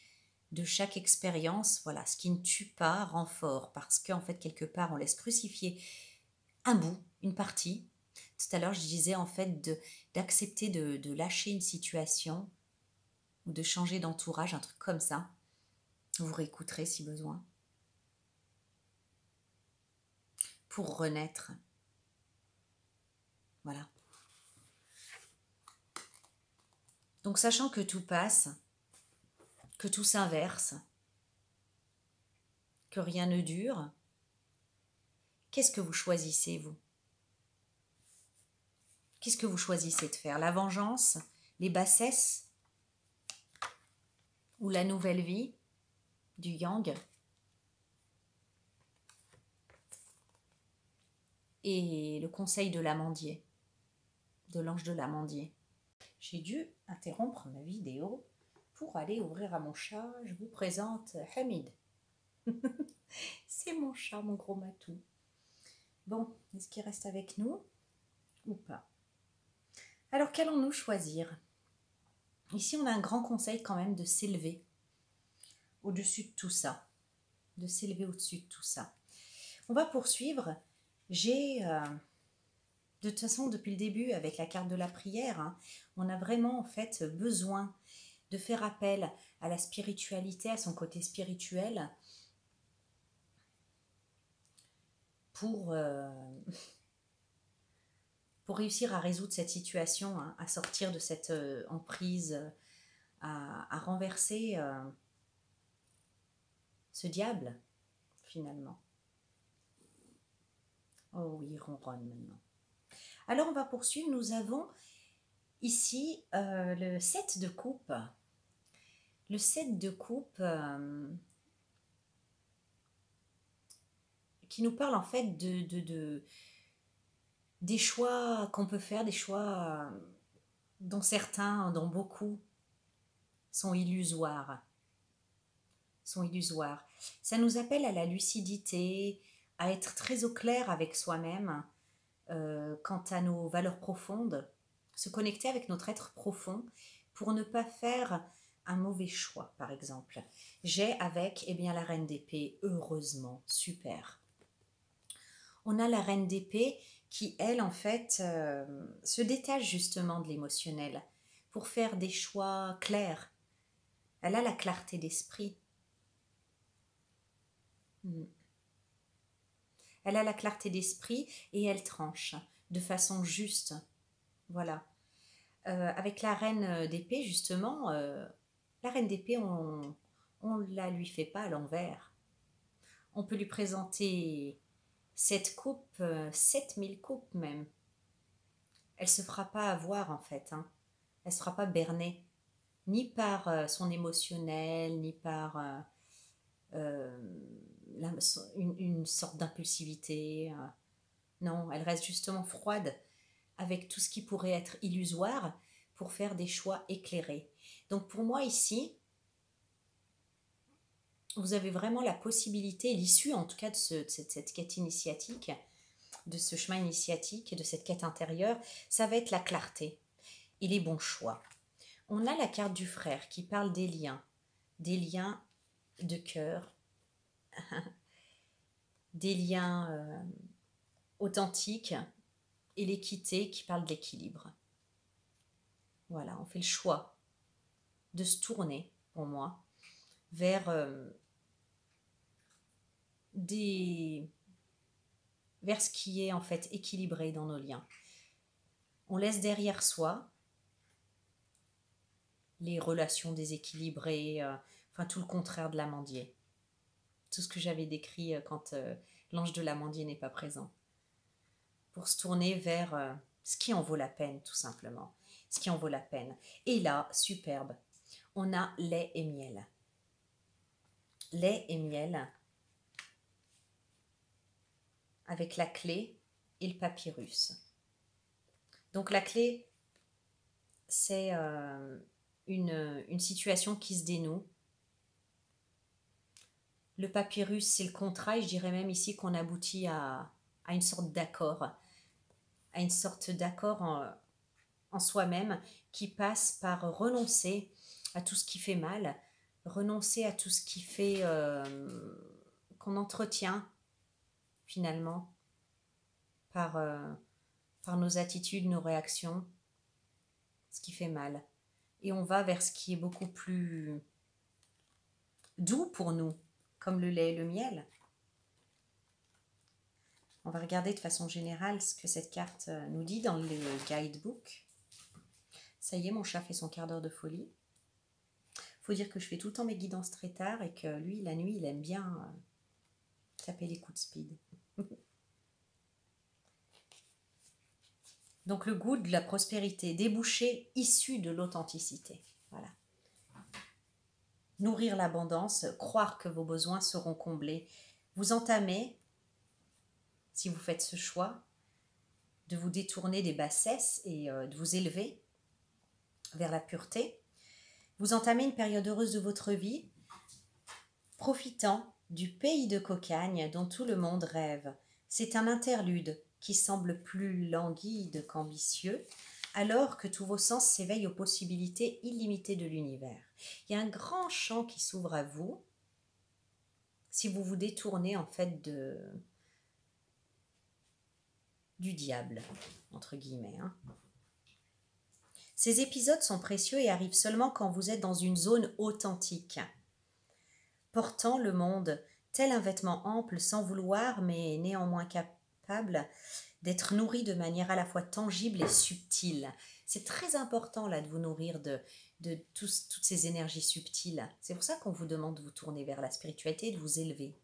de chaque expérience. Voilà, ce qui ne tue pas rend fort, parce qu'en fait, quelque part, on laisse crucifier un bout, une partie. Tout à l'heure, je disais en fait d'accepter de lâcher une situation ou de changer d'entourage, un truc comme ça. Vous réécouterez si besoin. Pour renaître. Voilà. Donc, sachant que tout passe, que tout s'inverse, que rien ne dure, qu'est-ce que vous choisissez, vous? Qu'est-ce que vous choisissez de faire? La vengeance, les bassesses ou la nouvelle vie du yang? Et le conseil de l'amandier, de l'ange de l'amandier. J'ai dû interrompre ma vidéo pour aller ouvrir à mon chat, je vous présente Hamid. C'est mon chat, mon gros matou. Bon, est-ce qu'il reste avec nous ou pas? Alors, qu'allons-nous choisir? Ici, on a un grand conseil quand même de s'élever au-dessus de tout ça. De s'élever au-dessus de tout ça. On va poursuivre. J'ai, de toute façon, depuis le début, avec la carte de la prière, hein, on a vraiment en fait besoin de faire appel à la spiritualité, à son côté spirituel, pour réussir à résoudre cette situation, hein, à sortir de cette emprise, à renverser ce diable, finalement. Oh oui, il ronronne maintenant. Alors, on va poursuivre. Nous avons ici le 7 de coupe. Le 7 de coupe qui nous parle en fait des choix qu'on peut faire, des choix dont certains, dont beaucoup, sont illusoires. Ça nous appelle à la lucidité, à être très au clair avec soi-même quant à nos valeurs profondes, se connecter avec notre être profond pour ne pas faire un mauvais choix, par exemple. J'ai avec la reine d'épée, heureusement, super. On a la reine d'épée qui, elle, en fait, se détache justement de l'émotionnel pour faire des choix clairs. Elle a la clarté d'esprit. Elle a la clarté d'esprit et elle tranche de façon juste. Voilà. Avec la reine d'épée, justement, la reine d'épée, on ne la lui fait pas à l'envers. On peut lui présenter 7 coupes, 7000 coupes même. Elle se fera pas avoir en fait. Hein. Elle se fera pas berner. Ni par son émotionnel, ni par une sorte d'impulsivité. Non, elle reste justement froide avec tout ce qui pourrait être illusoire pour faire des choix éclairés. Donc pour moi ici, vous avez vraiment la possibilité, l'issue en tout cas de cette quête initiatique, de ce chemin initiatique et de cette quête intérieure, ça va être la clarté et les bons choix. On a la carte du frère qui parle des liens de cœur, des liens authentiques et l'équité qui parle de l'équilibre. Voilà, on fait le choix de se tourner, pour moi, vers vers ce qui est en fait équilibré dans nos liens. On laisse derrière soi les relations déséquilibrées, enfin tout le contraire de l'amandier. Tout ce que j'avais décrit quand l'ange de l'amandier n'est pas présent. Pour se tourner vers ce qui en vaut la peine, tout simplement. Ce qui en vaut la peine. Et là, superbe, on a lait et miel. Lait et miel avec la clé et le papyrus. Donc la clé, c'est une situation qui se dénoue. Le papyrus, c'est le contrat, et je dirais même ici qu'on aboutit à une sorte d'accord, en soi-même qui passe par renoncer à tout ce qui fait mal, renoncer à tout ce qui fait qu'on entretient finalement par nos attitudes, nos réactions, ce qui fait mal. Et on va vers ce qui est beaucoup plus doux pour nous, comme le lait et le miel. On va regarder de façon générale ce que cette carte nous dit dans le guidebook. Ça y est, mon chat fait son quart d'heure de folie. Faut dire que je fais tout le temps mes guidances très tard et que lui, la nuit, il aime bien taper les coups de speed. Donc le goût de la prospérité, débouché issu de l'authenticité. Voilà. Nourrir l'abondance, croire que vos besoins seront comblés. Vous entamez, si vous faites ce choix, de vous détourner des bassesses et de vous élever vers la pureté. Vous entamez une période heureuse de votre vie, profitant du pays de cocagne dont tout le monde rêve. C'est un interlude qui semble plus languide qu'ambitieux, alors que tous vos sens s'éveillent aux possibilités illimitées de l'univers. Il y a un grand champ qui s'ouvre à vous si vous vous détournez en fait du diable, entre guillemets. Ces épisodes sont précieux et arrivent seulement quand vous êtes dans une zone authentique, portant le monde tel un vêtement ample sans vouloir, mais néanmoins capable d'être nourri de manière à la fois tangible et subtile. C'est très important là de vous nourrir de toutes ces énergies subtiles. C'est pour ça qu'on vous demande de vous tourner vers la spiritualité et de vous élever.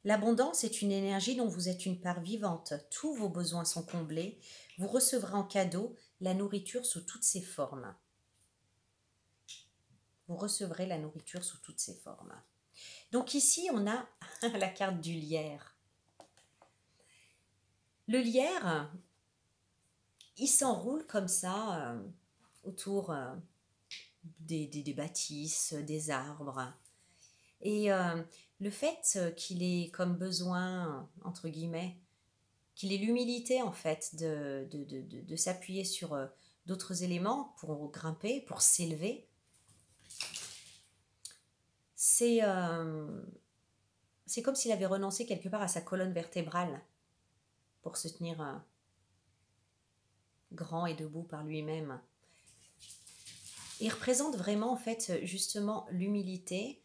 L'abondance est une énergie dont vous êtes une part vivante. Tous vos besoins sont comblés. Vous recevrez en cadeau la nourriture sous toutes ses formes. Vous recevrez la nourriture sous toutes ses formes. Donc ici, on a la carte du lierre. Le lierre, il s'enroule comme ça autour des bâtisses, des arbres. Et le fait qu'il ait comme besoin, entre guillemets, qu'il ait l'humilité en fait de s'appuyer sur d'autres éléments pour grimper, pour s'élever, c'est comme s'il avait renoncé quelque part à sa colonne vertébrale pour se tenir grand et debout par lui-même. Il représente vraiment en fait justement l'humilité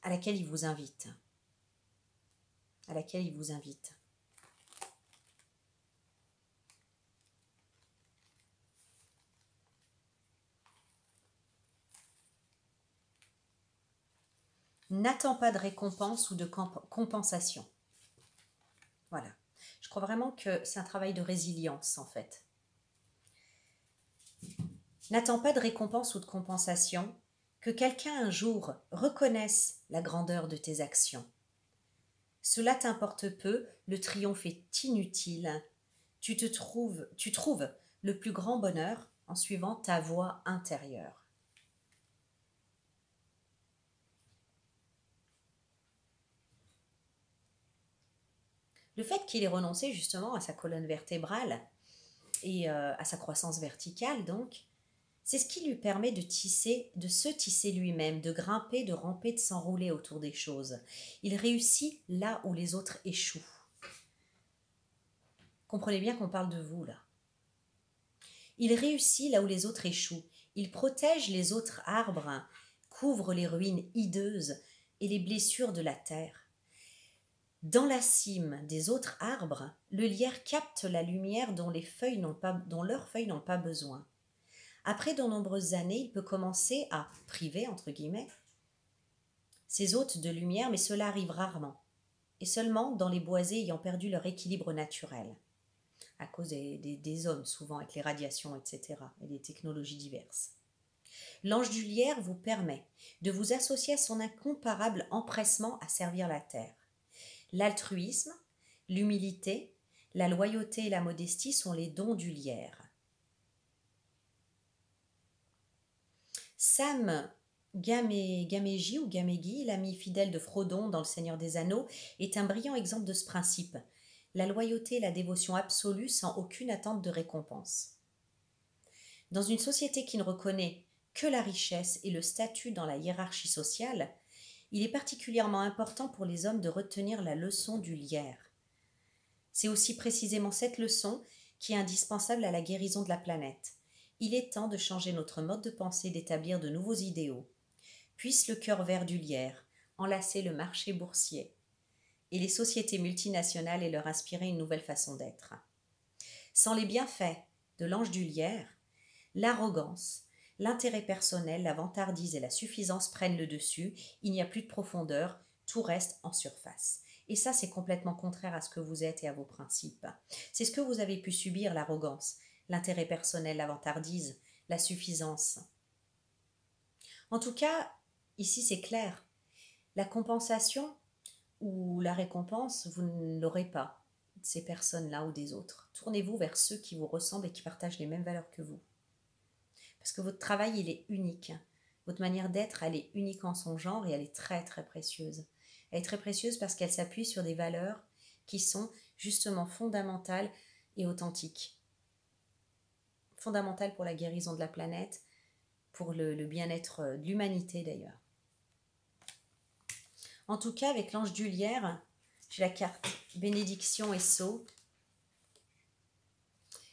à laquelle il vous invite. À laquelle il vous invite. N'attends pas de récompense ou de compensation. Voilà. Je crois vraiment que c'est un travail de résilience en fait. N'attends pas de récompense ou de compensation, que quelqu'un un jour reconnaisse la grandeur de tes actions. Cela t'importe peu, le triomphe est inutile. Tu trouves le plus grand bonheur en suivant ta voie intérieure. Le fait qu'il ait renoncé justement à sa colonne vertébrale et à sa croissance verticale, donc, c'est ce qui lui permet de se tisser lui-même, de grimper, de ramper, de s'enrouler autour des choses. Il réussit là où les autres échouent. Comprenez bien qu'on parle de vous là. Il réussit là où les autres échouent. Il protège les autres arbres, couvre les ruines hideuses et les blessures de la terre. Dans la cime des autres arbres, le lierre capte la lumière dont leurs feuilles n'ont pas besoin. Après de nombreuses années, il peut commencer à priver, entre guillemets, ses hôtes de lumière, mais cela arrive rarement, et seulement dans les boisés ayant perdu leur équilibre naturel, à cause des hommes, souvent avec les radiations, etc., et les technologies diverses. L'ange du lierre vous permet de vous associer à son incomparable empressement à servir la terre. L'altruisme, l'humilité, la loyauté et la modestie sont les dons du lierre. Sam Gamegi ou Gamegi, l'ami fidèle de Frodon dans Le Seigneur des Anneaux, est un brillant exemple de ce principe. La loyauté et la dévotion absolue sans aucune attente de récompense. Dans une société qui ne reconnaît que la richesse et le statut dans la hiérarchie sociale, il est particulièrement important pour les hommes de retenir la leçon du lierre. C'est aussi précisément cette leçon qui est indispensable à la guérison de la planète. Il est temps de changer notre mode de pensée, d'établir de nouveaux idéaux. Puisse le cœur vert du lierre enlacer le marché boursier et les sociétés multinationales et leur inspirer une nouvelle façon d'être. Sans les bienfaits de l'ange du lierre, l'arrogance, l'intérêt personnel, la vantardise et la suffisance prennent le dessus, il n'y a plus de profondeur, tout reste en surface. Et ça, c'est complètement contraire à ce que vous êtes et à vos principes. C'est ce que vous avez pu subir, l'arrogance, l'intérêt personnel, la vantardise, la suffisance. En tout cas, ici c'est clair. La compensation ou la récompense, vous ne l'aurez pas. ces personnes-là ou des autres. Tournez-vous vers ceux qui vous ressemblent et qui partagent les mêmes valeurs que vous. Parce que votre travail, il est unique. Votre manière d'être, elle est unique en son genre et elle est très très précieuse. Elle est très précieuse parce qu'elle s'appuie sur des valeurs qui sont justement fondamentales et authentiques. Fondamentales pour la guérison de la planète, pour le bien-être de l'humanité d'ailleurs. En tout cas, avec l'ange du lierre, j'ai la carte bénédiction et sceau.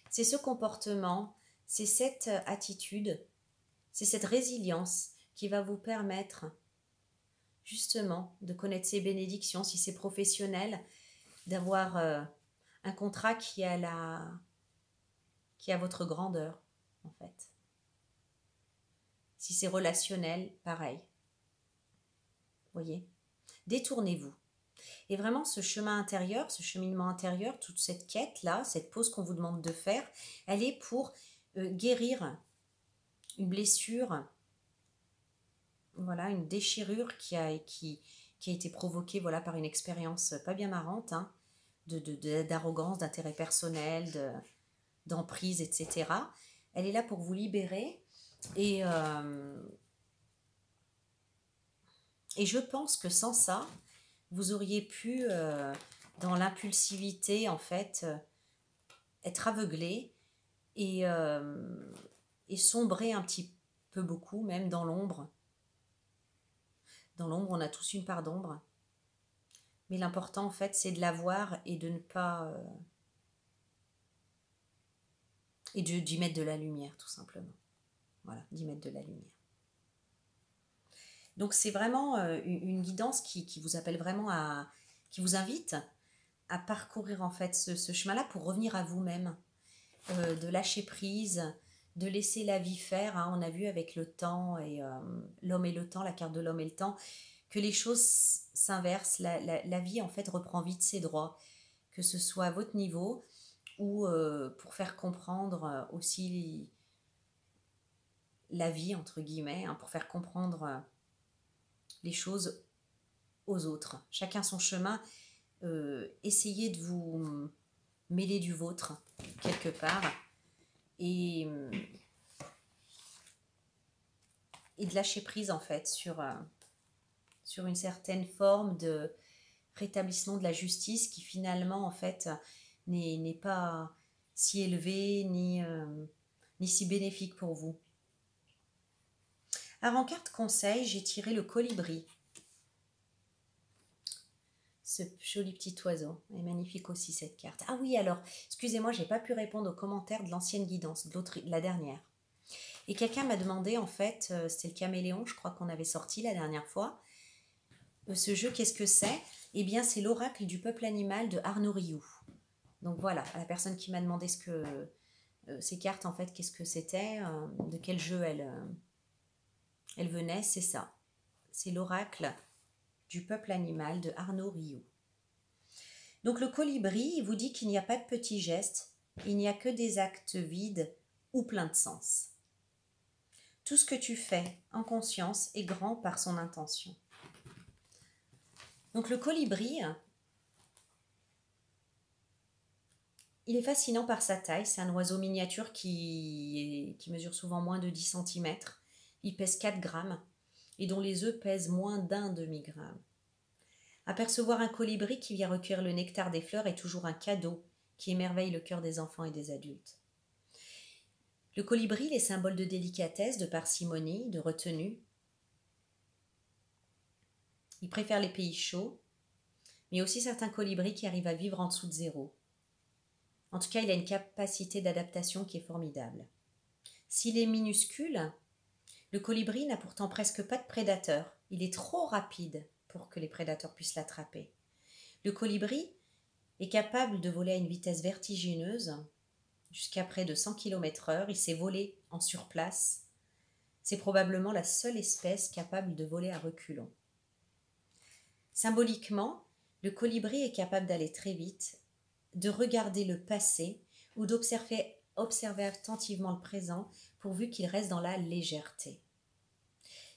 C'est ce comportement, c'est cette attitude, c'est cette résilience qui va vous permettre justement de connaître ces bénédictions, si c'est professionnel, d'avoir un contrat qui a votre grandeur, en fait. Si c'est relationnel, pareil. Vous voyez ? Détournez-vous. Et vraiment, ce chemin intérieur, ce cheminement intérieur, toute cette quête-là, cette pause qu'on vous demande de faire, elle est pour guérir une blessure, voilà, une déchirure qui a été provoquée, voilà, par une expérience pas bien marrante, hein, d'arrogance, d'intérêt personnel, d'emprise, etc. Elle est là pour vous libérer et je pense que sans ça, vous auriez pu, dans l'impulsivité, en fait, être aveuglé et sombrer un petit peu beaucoup, même dans l'ombre. Dans l'ombre, on a tous une part d'ombre. Mais l'important, en fait, c'est de la voir et de ne pas... et d'y mettre de la lumière, tout simplement. Voilà, d'y mettre de la lumière. Donc, c'est vraiment une guidance qui vous appelle vraiment qui vous invite à parcourir, en fait, ce chemin-là pour revenir à vous-même. De lâcher prise, de laisser la vie faire. Hein. On a vu avec le temps et l'homme et le temps, la carte de l'homme et le temps, que les choses s'inversent. La vie, en fait, reprend vite ses droits, que ce soit à votre niveau ou pour faire comprendre aussi la vie, entre guillemets, hein, pour faire comprendre les choses aux autres. Chacun son chemin. Essayez de vous mêler du vôtre, quelque part, et de lâcher prise, en fait, sur une certaine forme de rétablissement de la justice qui, finalement, en fait, n'est pas si élevée ni si bénéfique pour vous. Alors, en carte conseil, j'ai tiré le colibri. Ce joli petit oiseau. Elle est magnifique aussi, cette carte. Ah oui, alors, excusez-moi, j'ai pas pu répondre aux commentaires de l'ancienne guidance, de la dernière. Et quelqu'un m'a demandé, en fait, c'était le caméléon, je crois qu'on avait sorti la dernière fois. Ce jeu, qu'est-ce que c'est ? Eh bien, c'est l'oracle du peuple animal de Arnaud Rioux. Donc voilà, à la personne qui m'a demandé ces cartes, en fait, qu'est-ce que c'était, de quel jeu elle venait, c'est ça. C'est l'oracle du peuple animal de Arnaud Rioux. Donc le colibri, il vous dit qu'il n'y a pas de petits gestes, il n'y a que des actes vides ou pleins de sens. Tout ce que tu fais en conscience est grand par son intention. Donc le colibri, il est fascinant par sa taille. C'est un oiseau miniature qui mesure souvent moins de 10 cm. Il pèse 4 grammes et dont les œufs pèsent moins d'1 demi-gramme. Apercevoir un colibri qui vient recueillir le nectar des fleurs est toujours un cadeau qui émerveille le cœur des enfants et des adultes. Le colibri est symbole de délicatesse, de parcimonie, de retenue. Il préfère les pays chauds, mais aussi certains colibris qui arrivent à vivre en dessous de zéro. En tout cas, il a une capacité d'adaptation qui est formidable. S'il est minuscule, le colibri n'a pourtant presque pas de prédateurs. Il est trop rapide pour que les prédateurs puissent l'attraper. Le colibri est capable de voler à une vitesse vertigineuse, jusqu'à près de 100 km/h. Il sait voler en surplace. C'est probablement la seule espèce capable de voler à reculons. Symboliquement, le colibri est capable d'aller très vite, de regarder le passé ou d'observer attentivement le présent pourvu qu'il reste dans la légèreté.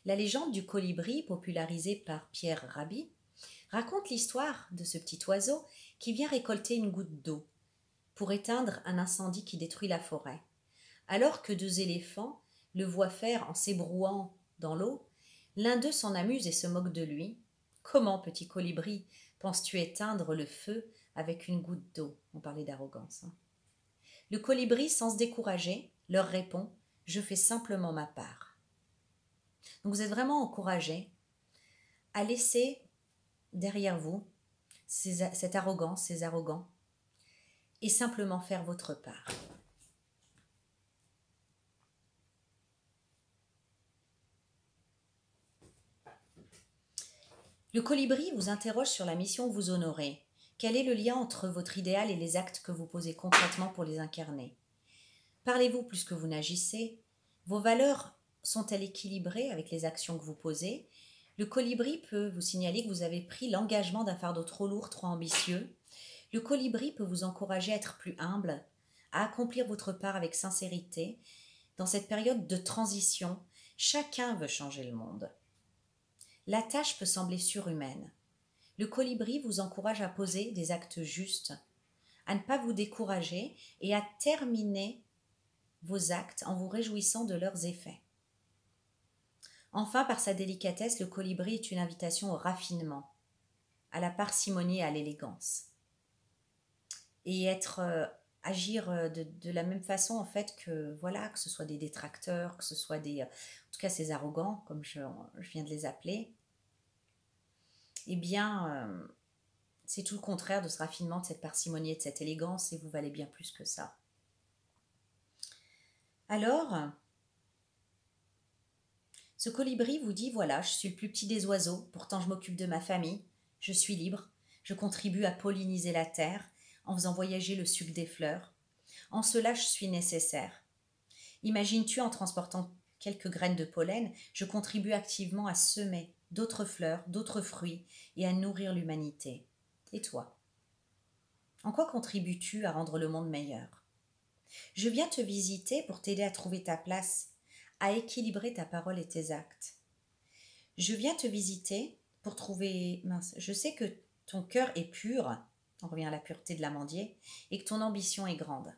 La légende du colibri, popularisée par Pierre Rabhi, raconte l'histoire de ce petit oiseau qui vient récolter une goutte d'eau pour éteindre un incendie qui détruit la forêt. Alors que deux éléphants le voient faire en s'ébrouant dans l'eau, l'un d'eux s'en amuse et se moque de lui. Comment, petit colibri, penses-tu éteindre le feu avec une goutte d'eau? On parlait d'arrogance. Le colibri, sans se décourager, leur répond: je fais simplement ma part. Donc vous êtes vraiment encouragés à laisser derrière vous cette arrogance, ces arrogants, et simplement faire votre part. Le colibri vous interroge sur la mission que vous honorez. Quel est le lien entre votre idéal et les actes que vous posez concrètement pour les incarner? Parlez-vous plus que vous n'agissez? Vos valeurs sont-elles équilibrées avec les actions que vous posez? Le colibri peut vous signaler que vous avez pris l'engagement d'un fardeau trop lourd, trop ambitieux. Le colibri peut vous encourager à être plus humble, à accomplir votre part avec sincérité. Dans cette période de transition, chacun veut changer le monde. La tâche peut sembler surhumaine. Le colibri vous encourage à poser des actes justes, à ne pas vous décourager et à terminer vos actes en vous réjouissant de leurs effets. Enfin, par sa délicatesse, le colibri est une invitation au raffinement, à la parcimonie et à l'élégance. Et agir de la même façon, en fait, que ce soit des détracteurs, que ce soit en tout cas ces arrogants, comme je viens de les appeler, eh bien, c'est tout le contraire de ce raffinement, de cette parcimonie et de cette élégance, et vous valez bien plus que ça. Alors, ce colibri vous dit: voilà, je suis le plus petit des oiseaux, pourtant je m'occupe de ma famille, je suis libre, je contribue à polliniser la terre en faisant voyager le suc des fleurs. En cela, je suis nécessaire. Imagines-tu, en transportant quelques graines de pollen, je contribue activement à semer d'autres fleurs, d'autres fruits et à nourrir l'humanité. Et toi? En quoi contribues-tu à rendre le monde meilleur? Je viens te visiter pour t'aider à trouver ta place, à équilibrer ta parole et tes actes. Je viens te visiter pour trouver... je sais que ton cœur est pur, on revient à la pureté de l'amandier, et que ton ambition est grande.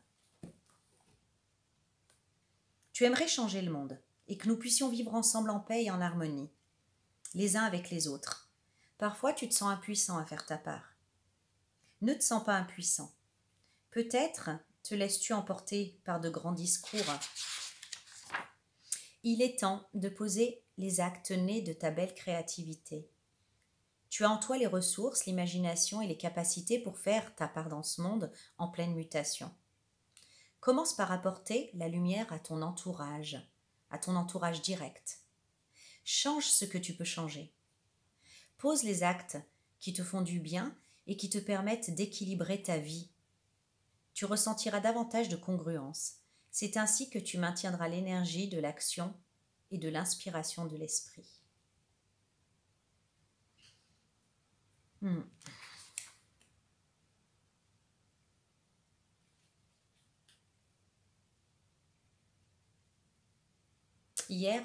Tu aimerais changer le monde, et que nous puissions vivre ensemble en paix et en harmonie, les uns avec les autres. Parfois, tu te sens impuissant à faire ta part. Ne te sens pas impuissant. Peut-être te laisses-tu emporter par de grands discours. Il est temps de poser les actes nés de ta belle créativité. Tu as en toi les ressources, l'imagination et les capacités pour faire ta part dans ce monde en pleine mutation. Commence par apporter la lumière à ton entourage direct. Change ce que tu peux changer. Pose les actes qui te font du bien et qui te permettent d'équilibrer ta vie. Tu ressentiras davantage de congruence. C'est ainsi que tu maintiendras l'énergie de l'action et de l'inspiration de l'esprit. Hier,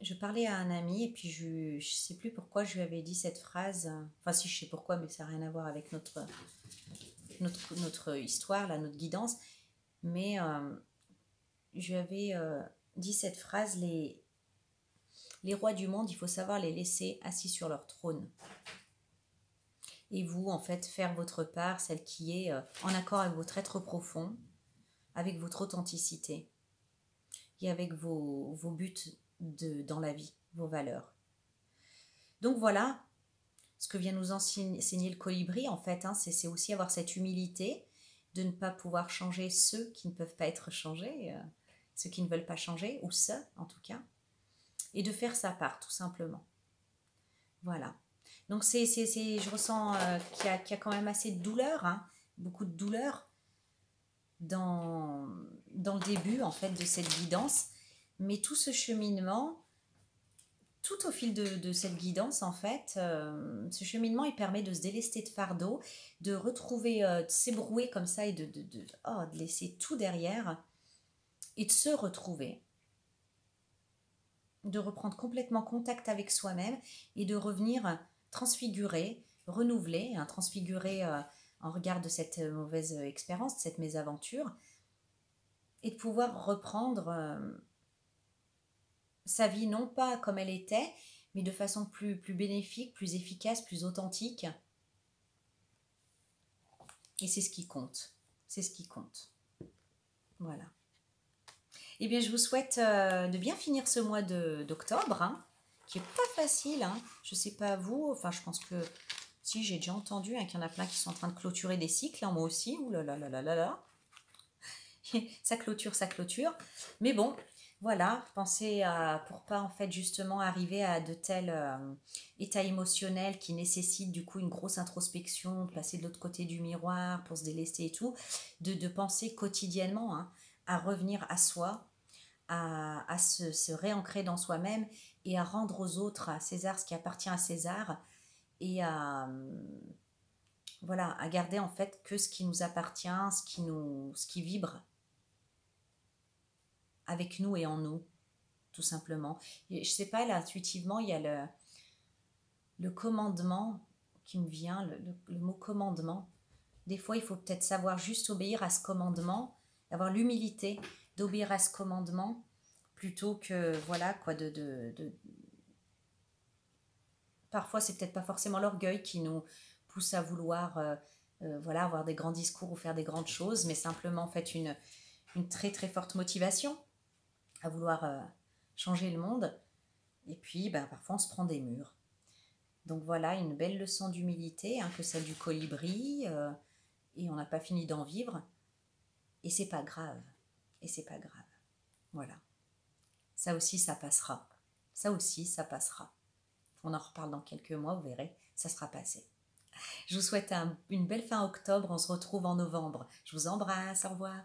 je parlais à un ami et puis je sais plus pourquoi je lui avais dit cette phrase. Enfin, si, je sais pourquoi, mais ça n'a rien à voir avec notre histoire, là, notre guidance. Mais je lui avais dit cette phrase: les rois du monde, il faut savoir les laisser assis sur leur trône. Et vous, en fait, faire votre part, celle qui est en accord avec votre être profond, avec votre authenticité et avec vos buts dans la vie, vos valeurs. Donc voilà, ce que vient nous enseigner le colibri, en fait, c'est aussi avoir cette humilité de ne pas pouvoir changer ceux qui ne peuvent pas être changés, ceux qui ne veulent pas changer, ou ça, en tout cas, et de faire sa part, tout simplement. Voilà. Donc je ressens qu'il y a quand même assez de douleur, beaucoup de douleur dans le début, en fait, de cette guidance. Mais tout ce cheminement, tout au fil de cette guidance, en fait, ce cheminement, il permet de se délester de fardeau, de retrouver, de s'ébrouer comme ça et de laisser tout derrière et de se retrouver. de reprendre complètement contact avec soi-même et de revenir transfiguré, renouvelé, hein, transfiguré en regard de cette mauvaise expérience, de cette mésaventure, et de pouvoir reprendre sa vie non pas comme elle était, mais de façon plus bénéfique, plus efficace, plus authentique. Et c'est ce qui compte. C'est ce qui compte. Voilà. Eh bien, je vous souhaite de bien finir ce mois d'octobre, hein, qui est pas facile. Hein. Je ne sais pas vous, enfin, je pense que si j'ai déjà entendu hein, qu'il y en a plein qui sont en train de clôturer des cycles, hein, moi aussi. Ouh là là là là là là. Ça clôture, ça clôture. Mais bon, voilà, pensez à, pour pas en fait justement arriver à de tels états émotionnels qui nécessitent du coup une grosse introspection, de passer de l'autre côté du miroir pour se délester et tout, de penser quotidiennement hein, à revenir à soi, à se réancrer dans soi-même et à rendre aux autres, à César, ce qui appartient à César et à voilà, à garder en fait que ce qui nous appartient, ce qui vibre avec nous et en nous, tout simplement. Et je sais pas, là, intuitivement, il y a le commandement qui me vient, le mot commandement. Des fois, il faut peut-être savoir juste obéir à ce commandement, avoir l'humilité d'obéir à ce commandement, plutôt que, voilà, quoi, Parfois, c'est peut-être pas forcément l'orgueil qui nous pousse à vouloir, voilà, avoir des grands discours ou faire des grandes choses, mais simplement, en fait, une très, très forte motivation à vouloir changer le monde. Et puis, ben, parfois, on se prend des murs. Donc voilà, une belle leçon d'humilité, hein, que celle du colibri, et on n'a pas fini d'en vivre. Et c'est pas grave. Et c'est pas grave. Voilà. Ça aussi, ça passera. Ça aussi, ça passera. On en reparle dans quelques mois, vous verrez, ça sera passé. Je vous souhaite une belle fin octobre, on se retrouve en novembre. Je vous embrasse, au revoir.